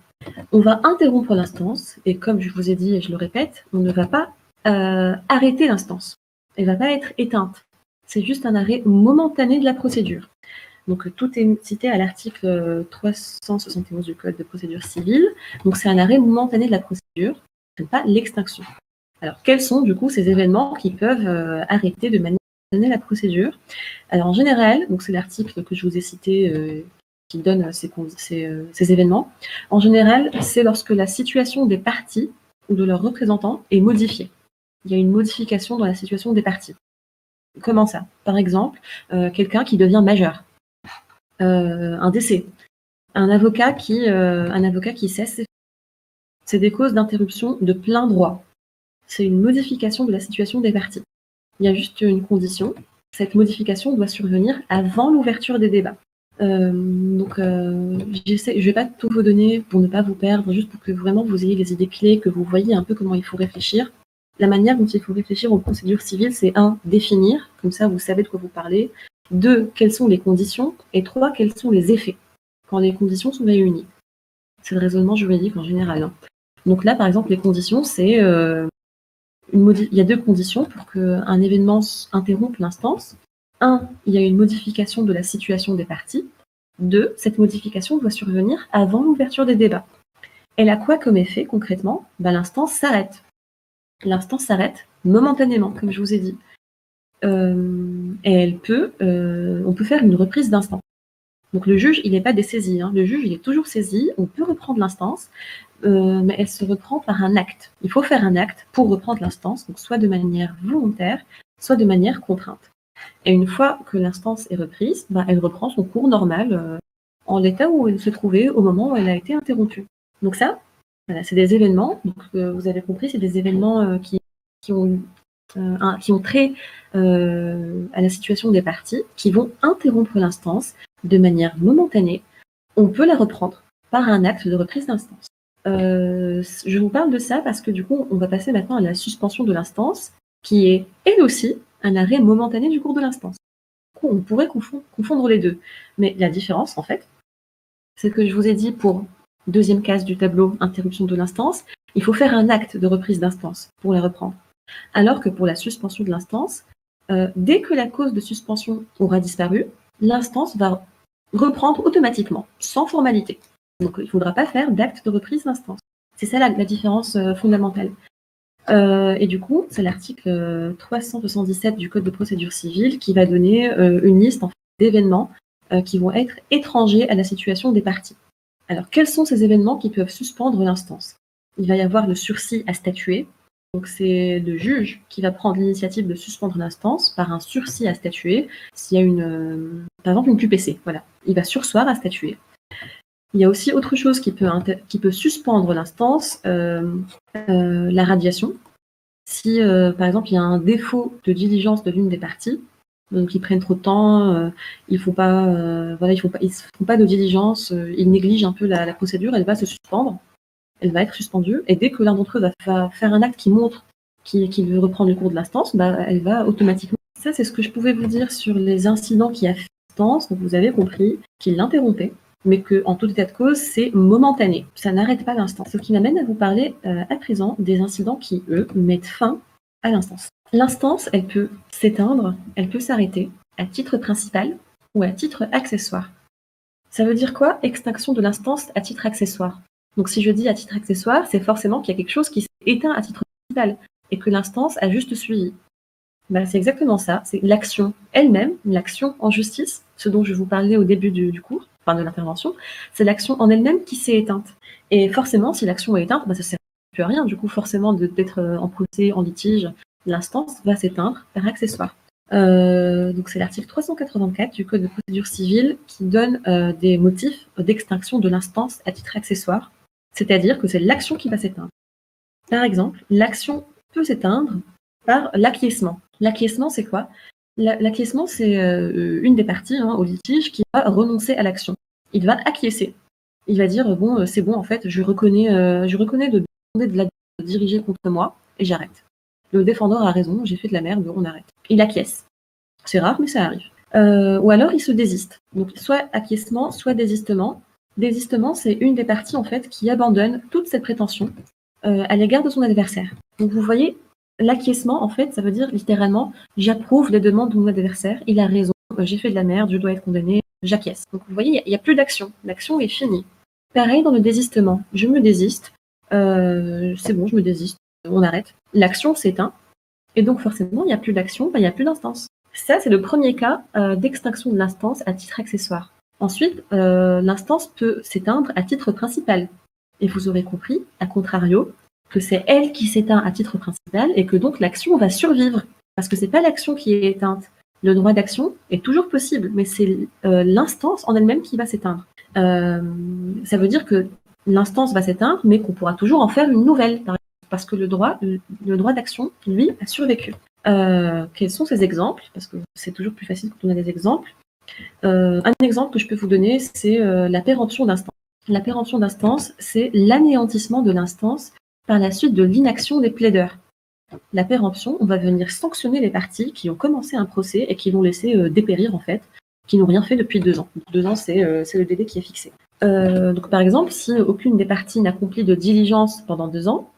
On va interrompre l'instance, et comme je vous ai dit et je le répète, on ne va pas arrêter l'instance. Elle ne va pas être éteinte. C'est juste un arrêt momentané de la procédure. Donc tout est cité à l'article 371 du Code de procédure civile. Donc c'est un arrêt momentané de la procédure, pas l'extinction. Alors quels sont du coup ces événements qui peuvent arrêter de manière momentanée la procédure? Alors en général, donc c'est l'article que je vous ai cité qui donne ces événements. En général, c'est lorsque la situation des parties ou de leurs représentants est modifiée. Il y a une modification dans la situation des parties. Comment ça? Par exemple, quelqu'un qui devient majeur, un décès, un avocat qui cesse. C'est des causes d'interruption de plein droit. C'est une modification de la situation des parties. Il y a juste une condition. Cette modification doit survenir avant l'ouverture des débats. Donc, je ne vais pas tout vous donner pour ne pas vous perdre, juste pour que vraiment vous ayez les idées clés, que vous voyez un peu comment il faut réfléchir. La manière dont il faut réfléchir aux procédures civiles, c'est 1, définir, comme ça vous savez de quoi vous parlez. 2, quelles sont les conditions. Et 3, quels sont les effets, quand les conditions sont réunies. C'est le raisonnement juridique en général. Hein. Donc là, par exemple, les conditions, c'est... il y a deux conditions pour qu'un événement interrompe l'instance. 1, il y a une modification de la situation des parties. 2, cette modification doit survenir avant l'ouverture des débats. Elle a quoi comme effet concrètement? L'instance s'arrête. L'instance s'arrête momentanément, comme je vous ai dit. Et on peut faire une reprise d'instance. Donc le juge, il n'est pas dessaisi, hein. Le juge, il est toujours saisi, on peut reprendre l'instance, mais elle se reprend par un acte. Il faut faire un acte pour reprendre l'instance, donc soit de manière volontaire, soit de manière contrainte. Et une fois que l'instance est reprise, elle reprend son cours normal en l'état où elle se trouvait au moment où elle a été interrompue. Donc ça, voilà, c'est des événements, donc, vous avez compris, c'est des événements qui ont trait à la situation des parties, qui vont interrompre l'instance de manière momentanée. On peut la reprendre par un acte de reprise d'instance. Je vous parle de ça parce que du coup, on va passer maintenant à la suspension de l'instance, qui est elle aussi un arrêt momentané du cours de l'instance. Du coup, on pourrait confondre les deux. Mais la différence, en fait, c'est que je vous ai dit pour deuxième case du tableau, interruption de l'instance, il faut faire un acte de reprise d'instance pour la reprendre. Alors que pour la suspension de l'instance, dès que la cause de suspension aura disparu, l'instance va reprendre automatiquement, sans formalité. Donc il ne faudra pas faire d'acte de reprise d'instance. C'est ça la différence fondamentale. Et du coup, c'est l'article 377 du Code de procédure civile qui va donner une liste en fait, d'événements qui vont être étrangers à la situation des parties. Alors, quels sont ces événements qui peuvent suspendre l'instance? Il va y avoir le sursis à statuer. Donc, c'est le juge qui va prendre l'initiative de suspendre l'instance par un sursis à statuer s'il y a par exemple, une QPC. Voilà. Il va surseoir à statuer. Il y a aussi autre chose qui peut suspendre l'instance, la radiation. Si, par exemple, il y a un défaut de diligence de l'une des parties, donc ils prennent trop de temps, ils font pas de diligence, ils négligent un peu la procédure, elle va se suspendre, elle va être suspendue, et dès que l'un d'entre eux va faire un acte qui montre qu'il veut reprendre le cours de l'instance, elle va automatiquement. Ça, c'est ce que je pouvais vous dire sur les incidents qui affectent l'instance. Donc vous avez compris qu'ils l'interrompaient, mais qu'en tout état de cause, c'est momentané. Ça n'arrête pas l'instance. Ce qui m'amène à vous parler à présent des incidents qui, eux, mettent fin à l'instance. L'instance, elle peut s'éteindre, elle peut s'arrêter à titre principal ou à titre accessoire. Ça veut dire quoi? Extinction de l'instance à titre accessoire. Donc si je dis à titre accessoire, c'est forcément qu'il y a quelque chose qui s'est éteint à titre principal et que l'instance a juste suivi. C'est exactement ça, c'est l'action elle-même, l'action en justice, ce dont je vous parlais au début du cours, enfin de l'intervention, c'est l'action en elle-même qui s'est éteinte. Et forcément, si l'action est éteinte, ça ne sert plus à rien, du coup forcément d'être en procès, en litige, l'instance va s'éteindre par accessoire. Donc c'est l'article 384 du Code de procédure civile qui donne des motifs d'extinction de l'instance à titre accessoire, c'est-à-dire que c'est l'action qui va s'éteindre. Par exemple, l'action peut s'éteindre par l'acquiescement. L'acquiescement, c'est quoi? L'acquiescement, c'est une des parties au litige qui va renoncer à l'action. Il va acquiescer. Il va dire, bon, c'est bon, en fait, je reconnais de demander de la diriger contre moi et j'arrête. Le défendeur a raison, j'ai fait de la merde, on arrête. Il acquiesce. C'est rare, mais ça arrive. Ou alors, il se désiste. Donc, soit acquiescement, soit désistement. Désistement, c'est une des parties, en fait, qui abandonne toute cette prétention à l'égard de son adversaire. Donc, vous voyez, l'acquiescement, en fait, ça veut dire littéralement, j'approuve les demandes de mon adversaire, il a raison, j'ai fait de la merde, je dois être condamné, j'acquiesce. Donc, vous voyez, il n'y a plus d'action. L'action est finie. Pareil dans le désistement. Je me désiste. C'est bon, je me désiste. On arrête. L'action s'éteint. Et donc, forcément, il n'y a plus d'action, il n'y a plus d'instance. Ça, c'est le premier cas d'extinction de l'instance à titre accessoire. Ensuite, l'instance peut s'éteindre à titre principal. Et vous aurez compris, à contrario, que c'est elle qui s'éteint à titre principal et que donc l'action va survivre. Parce que c'est pas l'action qui est éteinte. Le droit d'action est toujours possible, mais c'est l'instance en elle-même qui va s'éteindre. Ça veut dire que l'instance va s'éteindre, mais qu'on pourra toujours en faire une nouvelle, par exemple, parce que le droit d'action, lui, a survécu. Quels sont ces exemples? Parce que c'est toujours plus facile quand on a des exemples. Un exemple que je peux vous donner, c'est la péremption d'instance. La péremption d'instance, c'est l'anéantissement de l'instance par la suite de l'inaction des plaideurs. La péremption, on va venir sanctionner les parties qui ont commencé un procès et qui l'ont laissé dépérir, en fait, qui n'ont rien fait depuis 2 ans. Donc, 2 ans, c'est le délai qui est fixé. Donc, par exemple, si aucune des parties n'accomplit de diligence pendant 2 ans,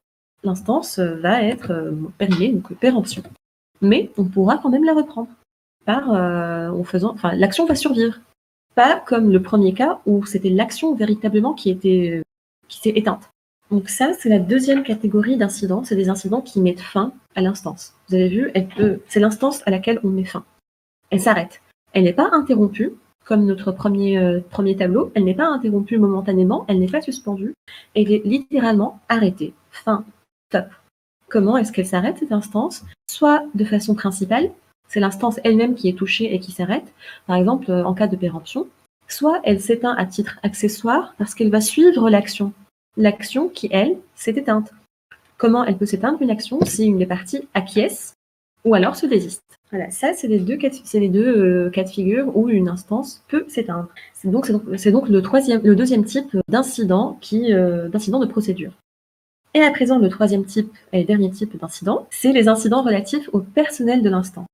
l'instance va être périmée, donc péremption. Mais on pourra quand même la reprendre l'action va survivre. Pas comme le premier cas où c'était l'action véritablement qui s'est éteinte. Donc ça, c'est la deuxième catégorie d'incidents. C'est des incidents qui mettent fin à l'instance. Vous avez vu, c'est l'instance à laquelle on met fin. Elle s'arrête. Elle n'est pas interrompue, comme notre premier tableau, elle n'est pas interrompue momentanément, elle n'est pas suspendue, elle est littéralement arrêtée. Fin, stop. Comment est-ce qu'elle s'arrête, cette instance? Soit de façon principale, c'est l'instance elle-même qui est touchée et qui s'arrête, par exemple en cas de péremption, soit elle s'éteint à titre accessoire parce qu'elle va suivre l'action. L'action qui, elle, s'est éteinte. Comment elle peut s'éteindre une action si une des parties acquiesce ou alors se désiste? Voilà, ça, c'est les deux cas de figure où une instance peut s'éteindre. C'est donc le deuxième type d'incident d'incident de procédure. Et à présent, le troisième type et dernier type d'incident, c'est les incidents relatifs au personnel de l'instance.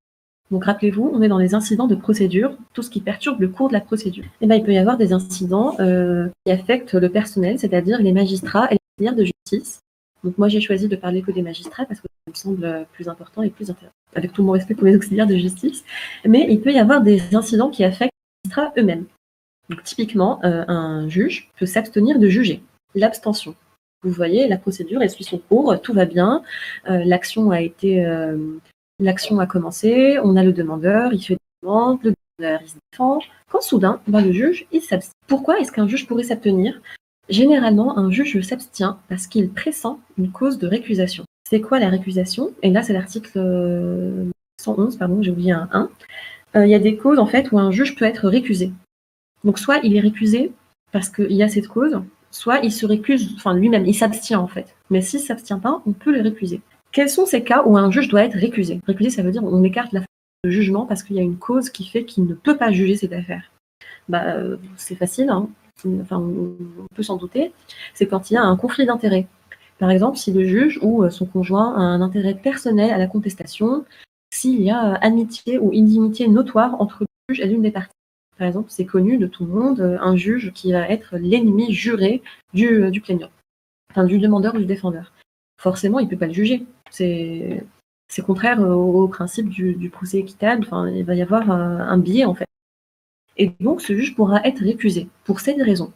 Donc rappelez-vous, on est dans les incidents de procédure, tout ce qui perturbe le cours de la procédure. Et ben, il peut y avoir des incidents qui affectent le personnel, c'est-à-dire les magistrats et les auxiliaires de justice. Donc moi, j'ai choisi de parler que des magistrats parce que ça me semble plus important et plus intéressant, avec tout mon respect pour les auxiliaires de justice. Mais il peut y avoir des incidents qui affectent les magistrats eux-mêmes. Donc typiquement, un juge peut s'abstenir de juger. L'abstention. Vous voyez, la procédure, elle suit son cours, tout va bien, l'action a commencé, on a le demandeur, il fait des demandes, le demandeur, il se défend. Quand soudain, le juge, il s'abstient. Pourquoi est-ce qu'un juge pourrait s'abstenir? Généralement, un juge s'abstient parce qu'il pressent une cause de récusation. C'est quoi la récusation? Et là, c'est l'article 111, pardon, j'ai oublié un 1. Il y a des causes, en fait, où un juge peut être récusé. Donc, soit il est récusé parce qu'il y a cette cause, soit il se récuse, enfin lui-même, il s'abstient en fait. Mais s'il ne s'abstient pas, on peut le récuser. Quels sont ces cas où un juge doit être récusé? Récusé, ça veut dire on écarte la de jugement parce qu'il y a une cause qui fait qu'il ne peut pas juger cette affaire. C'est facile, hein. Enfin, on peut s'en douter. C'est quand il y a un conflit d'intérêts. Par exemple, si le juge ou son conjoint a un intérêt personnel à la contestation, s'il y a amitié ou inimitié notoire entre le juge et l'une des parties. Par exemple, c'est connu de tout le monde, un juge qui va être l'ennemi juré du plaignant, enfin du demandeur ou du défendeur. Forcément, il ne peut pas le juger. C'est contraire au principe du procès équitable. Enfin, il va y avoir un biais, en fait. Et donc, ce juge pourra être récusé pour cette raison.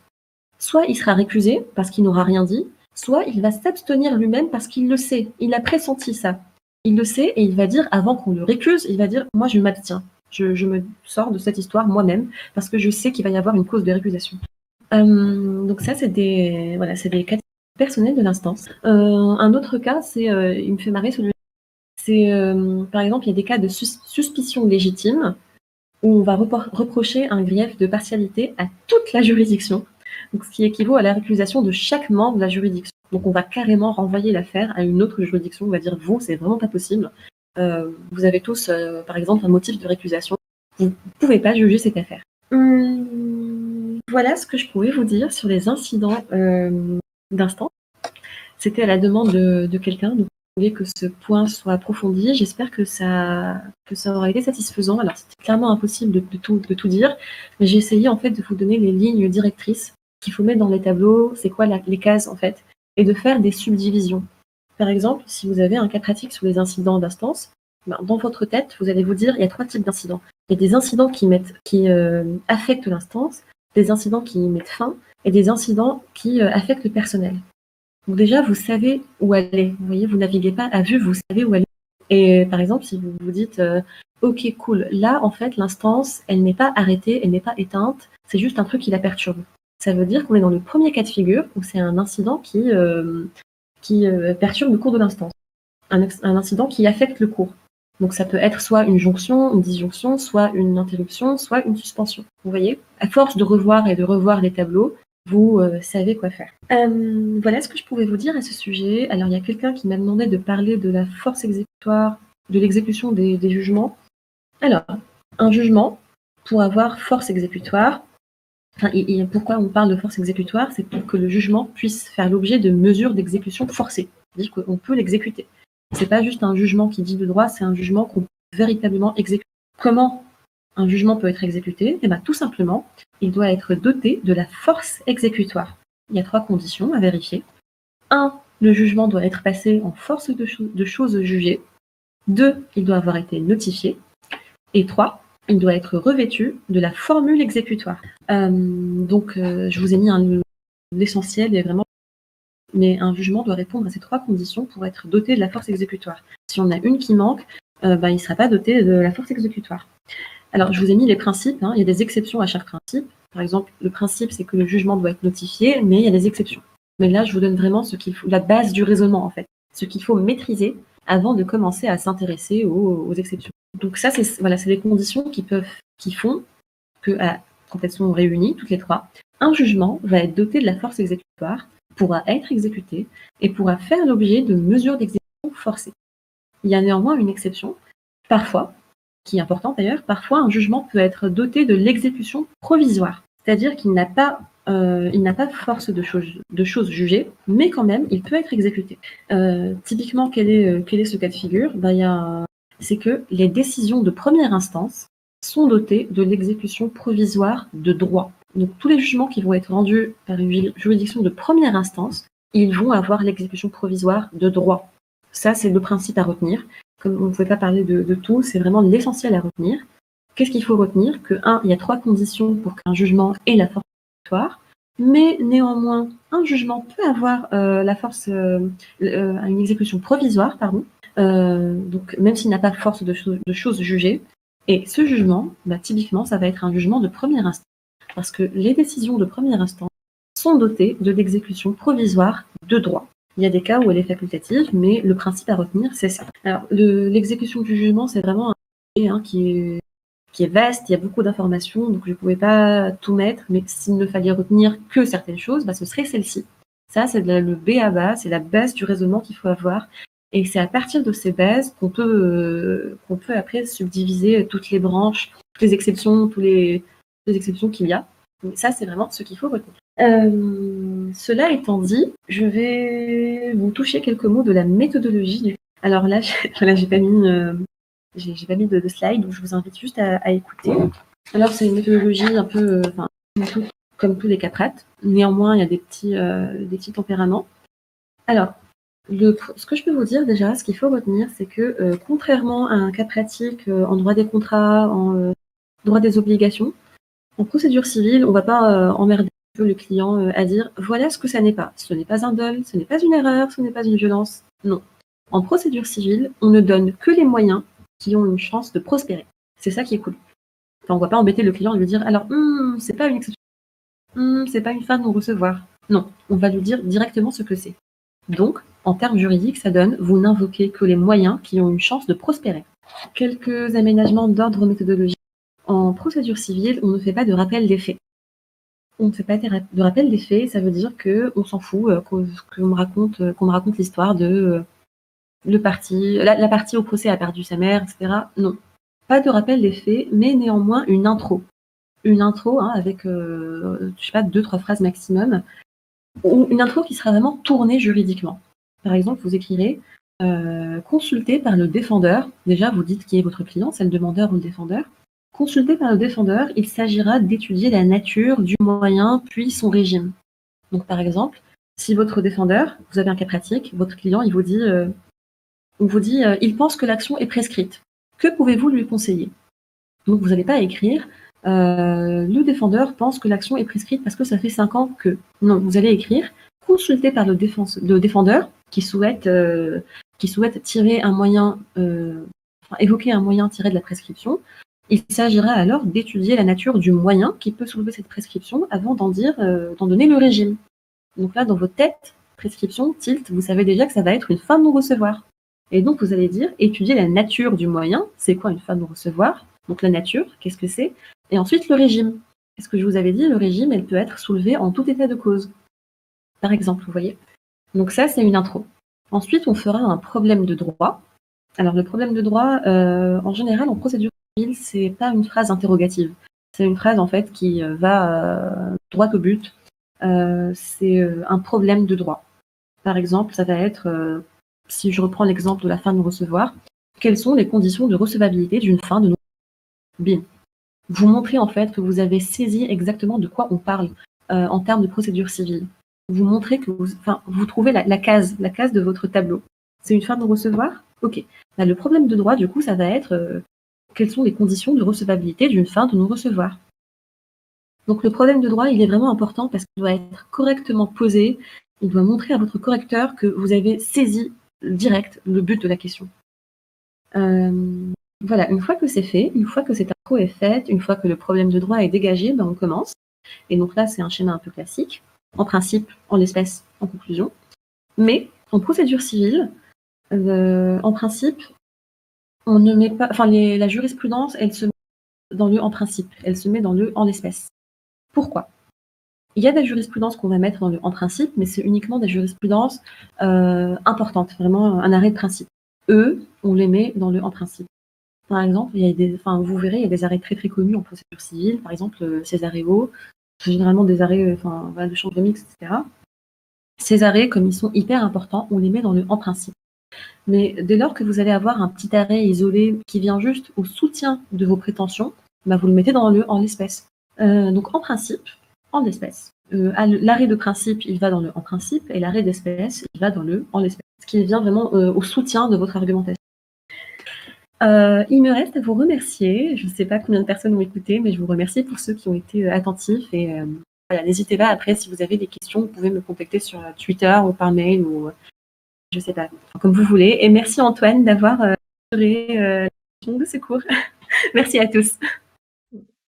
Soit il sera récusé parce qu'il n'aura rien dit, soit il va s'abstenir lui-même parce qu'il le sait. Il a pressenti ça. Il le sait et il va dire, avant qu'on le récuse, il va dire « moi, je m'abstiens ». Je me sors de cette histoire moi-même parce que je sais qu'il va y avoir une cause de récusation. Donc ça, c'est des cas personnels de l'instance. Un autre cas, il me fait marrer celui-là. C'est, par exemple, il y a des cas de suspicion légitime où on va reprocher un grief de partialité à toute la juridiction, donc ce qui équivaut à la récusation de chaque membre de la juridiction. Donc on va carrément renvoyer l'affaire à une autre juridiction. On va dire, vous, c'est vraiment pas possible. Vous avez tous, par exemple, un motif de récusation. Vous ne pouvez pas juger cette affaire. Voilà ce que je pouvais vous dire sur les incidents d'instance. C'était à la demande de quelqu'un, donc je voulais que ce point soit approfondi. J'espère que ça aura été satisfaisant. Alors, c'était clairement impossible de tout dire, mais j'ai essayé en fait de vous donner les lignes directrices qu'il faut mettre dans les tableaux, c'est quoi les cases en fait, et de faire des subdivisions. Par exemple, si vous avez un cas pratique sur les incidents d'instance, dans votre tête, vous allez vous dire il y a 3 types d'incidents. Il y a des incidents qui affectent l'instance, des incidents qui mettent fin, et des incidents qui affectent le personnel. Donc déjà, vous savez où aller. Vous voyez, vous naviguez pas à vue, vous savez où aller. Et par exemple, si vous vous dites ok, cool, là, en fait, l'instance, elle n'est pas arrêtée, elle n'est pas éteinte, c'est juste un truc qui la perturbe. Ça veut dire qu'on est dans le premier cas de figure où c'est un incident qui perturbe le cours de l'instance. Un incident qui affecte le cours. Donc ça peut être soit une jonction, une disjonction, soit une interruption, soit une suspension. Vous voyez, à force de revoir et de revoir les tableaux, vous savez quoi faire. Voilà ce que je pouvais vous dire à ce sujet. Alors, il y a quelqu'un qui m'a demandé de parler de la force exécutoire, de l'exécution des jugements. Alors, un jugement, pour avoir force exécutoire, pourquoi on parle de force exécutoire? C'est pour que le jugement puisse faire l'objet de mesures d'exécution forcées. C'est-à-dire qu'on peut l'exécuter. C'est pas juste un jugement qui dit de droit, c'est un jugement qu'on peut véritablement exécuter. Comment un jugement peut être exécuté? Tout simplement, il doit être doté de la force exécutoire. Il y a 3 conditions à vérifier. 1, le jugement doit être passé en force de choses jugées. 2, il doit avoir été notifié. Et 3, il doit être revêtu de la formule exécutoire. Je vous ai mis l'essentiel et vraiment. Mais un jugement doit répondre à ces 3 conditions pour être doté de la force exécutoire. Si on a une qui manque, il ne sera pas doté de la force exécutoire. Alors, je vous ai mis les principes, hein, il y a des exceptions à chaque principe. Par exemple, le principe, c'est que le jugement doit être notifié, mais il y a des exceptions. Mais là, je vous donne vraiment la base du raisonnement, en fait, ce qu'il faut maîtriser avant de commencer à s'intéresser aux exceptions. Donc ça, c'est les conditions qui font que, quand elles sont réunies, toutes les trois, un jugement va être doté de la force exécutoire, pourra être exécuté et pourra faire l'objet de mesures d'exécution forcées. Il y a néanmoins une exception, parfois, qui est importante d'ailleurs, parfois un jugement peut être doté de l'exécution provisoire, c'est-à-dire qu'il n'a pas force de choses jugées, mais quand même, il peut être exécuté. Typiquement, quel est ce cas de figure? C'est que les décisions de première instance sont dotées de l'exécution provisoire de droit. Donc tous les jugements qui vont être rendus par une juridiction de première instance, ils vont avoir l'exécution provisoire de droit. Ça, c'est le principe à retenir. Comme on ne pouvait pas parler de tout, c'est vraiment l'essentiel à retenir. Qu'est-ce qu'il faut retenir? Que, il y a 3 conditions pour qu'un jugement ait la force exécutoire, mais néanmoins, un jugement peut avoir la force, une exécution provisoire, pardon, donc même s'il n'a pas force de choses jugées. Et ce jugement, typiquement, ça va être un jugement de première instance, parce que les décisions de première instance sont dotées de l'exécution provisoire de droit. Il y a des cas où elle est facultative, mais le principe à retenir, c'est ça. Alors, l'exécution du jugement, c'est vraiment un sujet qui est vaste, il y a beaucoup d'informations, donc je ne pouvais pas tout mettre, mais s'il ne fallait retenir que certaines choses, ce serait celle-ci. Ça, c'est le B à bas, c'est la base du raisonnement qu'il faut avoir. Et c'est à partir de ces bases qu'on peut après subdiviser toutes les branches, toutes les exceptions, les exceptions qu'il y a. Mais ça, c'est vraiment ce qu'il faut retenir. Cela étant dit, je vais vous toucher quelques mots de la méthodologie. Alors là, j'ai pas mis de slide, donc je vous invite juste à écouter. Alors, c'est une méthodologie un peu, comme tous les caprates. Néanmoins, il y a des petits tempéraments. Alors, ce que je peux vous dire déjà, ce qu'il faut retenir, c'est que contrairement à un cas pratique en droit des contrats, en droit des obligations, en procédure civile, on ne va pas emmerder un peu le client à dire voilà ce que ça n'est pas. Ce n'est pas un dol, ce n'est pas une erreur, ce n'est pas une violence. Non. En procédure civile, on ne donne que les moyens qui ont une chance de prospérer. C'est ça qui est cool. Enfin, on ne va pas embêter le client et lui dire alors, c'est pas une exception, c'est pas une fin de non-recevoir. Non, on va lui dire directement ce que c'est. Donc, en termes juridiques, ça donne vous n'invoquez que les moyens qui ont une chance de prospérer. Quelques aménagements d'ordre méthodologique. En procédure civile, on ne fait pas de rappel des faits. On ne fait pas de rappel des faits, ça veut dire qu'on s'en fout, qu'on me raconte l'histoire de la partie au procès a perdu sa mère, etc. Non. Pas de rappel des faits, mais néanmoins une intro. Une intro avec, 2-3 phrases maximum, ou une intro qui sera vraiment tournée juridiquement. Par exemple, vous écrirez consulté par le défendeur. Déjà, vous dites qui est votre client, c'est le demandeur ou le défendeur. Consulté par le défendeur, il s'agira d'étudier la nature du moyen puis son régime. Donc, par exemple, si votre défendeur, vous avez un cas pratique, votre client, il vous dit il pense que l'action est prescrite. Que pouvez-vous lui conseiller? Donc, vous n'allez pas écrire le défendeur pense que l'action est prescrite parce que ça fait 5 ans que. Non, vous allez écrire consulté par le défendeur qui souhaite tirer un moyen, évoquer un moyen tiré de la prescription. Il s'agira alors d'étudier la nature du moyen qui peut soulever cette prescription avant d'en donner le régime. Donc là, dans votre tête, prescription, tilt, vous savez déjà que ça va être une fin de non-recevoir. Et donc, vous allez dire étudier la nature du moyen. C'est quoi une fin de non-recevoir? Donc la nature, qu'est-ce que c'est? Et ensuite, le régime. Est-ce que je vous avais dit, le régime, elle peut être soulevée en tout état de cause. Par exemple, vous voyez. Donc ça, c'est une intro. Ensuite, on fera un problème de droit. Alors, le problème de droit, en général, en procédure civile, c'est pas une phrase interrogative. C'est une phrase, en fait, qui va droit au but. C'est un problème de droit. Par exemple, ça va être, si je reprends l'exemple de la fin de non-recevoir, quelles sont les conditions de recevabilité d'une fin de non-recevoir? Bim. Vous montrez en fait que vous avez saisi exactement de quoi on parle en termes de procédure civile. Vous montrez que vous trouvez la case de votre tableau. C'est une fin de non-recevoir? Ok. Le problème de droit, du coup, ça va être quelles sont les conditions de recevabilité d'une fin de non-recevoir. Donc le problème de droit, il est vraiment important parce qu'il doit être correctement posé. Il doit montrer à votre correcteur que vous avez saisi direct le but de la question. Voilà, une fois que c'est fait, une fois que cette intro est faite, une fois que le problème de droit est dégagé, on commence. Et donc là, c'est un schéma un peu classique. En principe, en l'espèce, en conclusion. Mais en procédure civile, en principe, on ne met pas, enfin, la jurisprudence, elle se met dans le en principe, elle se met dans le en l'espèce. Pourquoi? Il y a des jurisprudences qu'on va mettre dans le en principe, mais c'est uniquement des jurisprudences importantes, vraiment un arrêt de principe. Eux, on les met dans le en principe. Par exemple, vous verrez, il y a des arrêts très très connus en procédure civile, par exemple Cesareo, c'est généralement des arrêts de chambre mixte, etc. Ces arrêts, comme ils sont hyper importants, on les met dans le en principe. Mais dès lors que vous allez avoir un petit arrêt isolé qui vient juste au soutien de vos prétentions, vous le mettez dans le en l'espèce. Donc en principe, en l'espèce. L'arrêt de principe, il va dans le en principe, et l'arrêt d'espèce, il va dans le en l'espèce, ce qui vient vraiment au soutien de votre argumentation. Il me reste à vous remercier. Je ne sais pas combien de personnes ont écouté, mais je vous remercie pour ceux qui ont été attentifs. Et voilà, n'hésitez pas après, si vous avez des questions, vous pouvez me contacter sur Twitter ou par mail ou je ne sais pas, comme vous voulez. Et merci Antoine d'avoir assuré la question de secours. Merci à tous.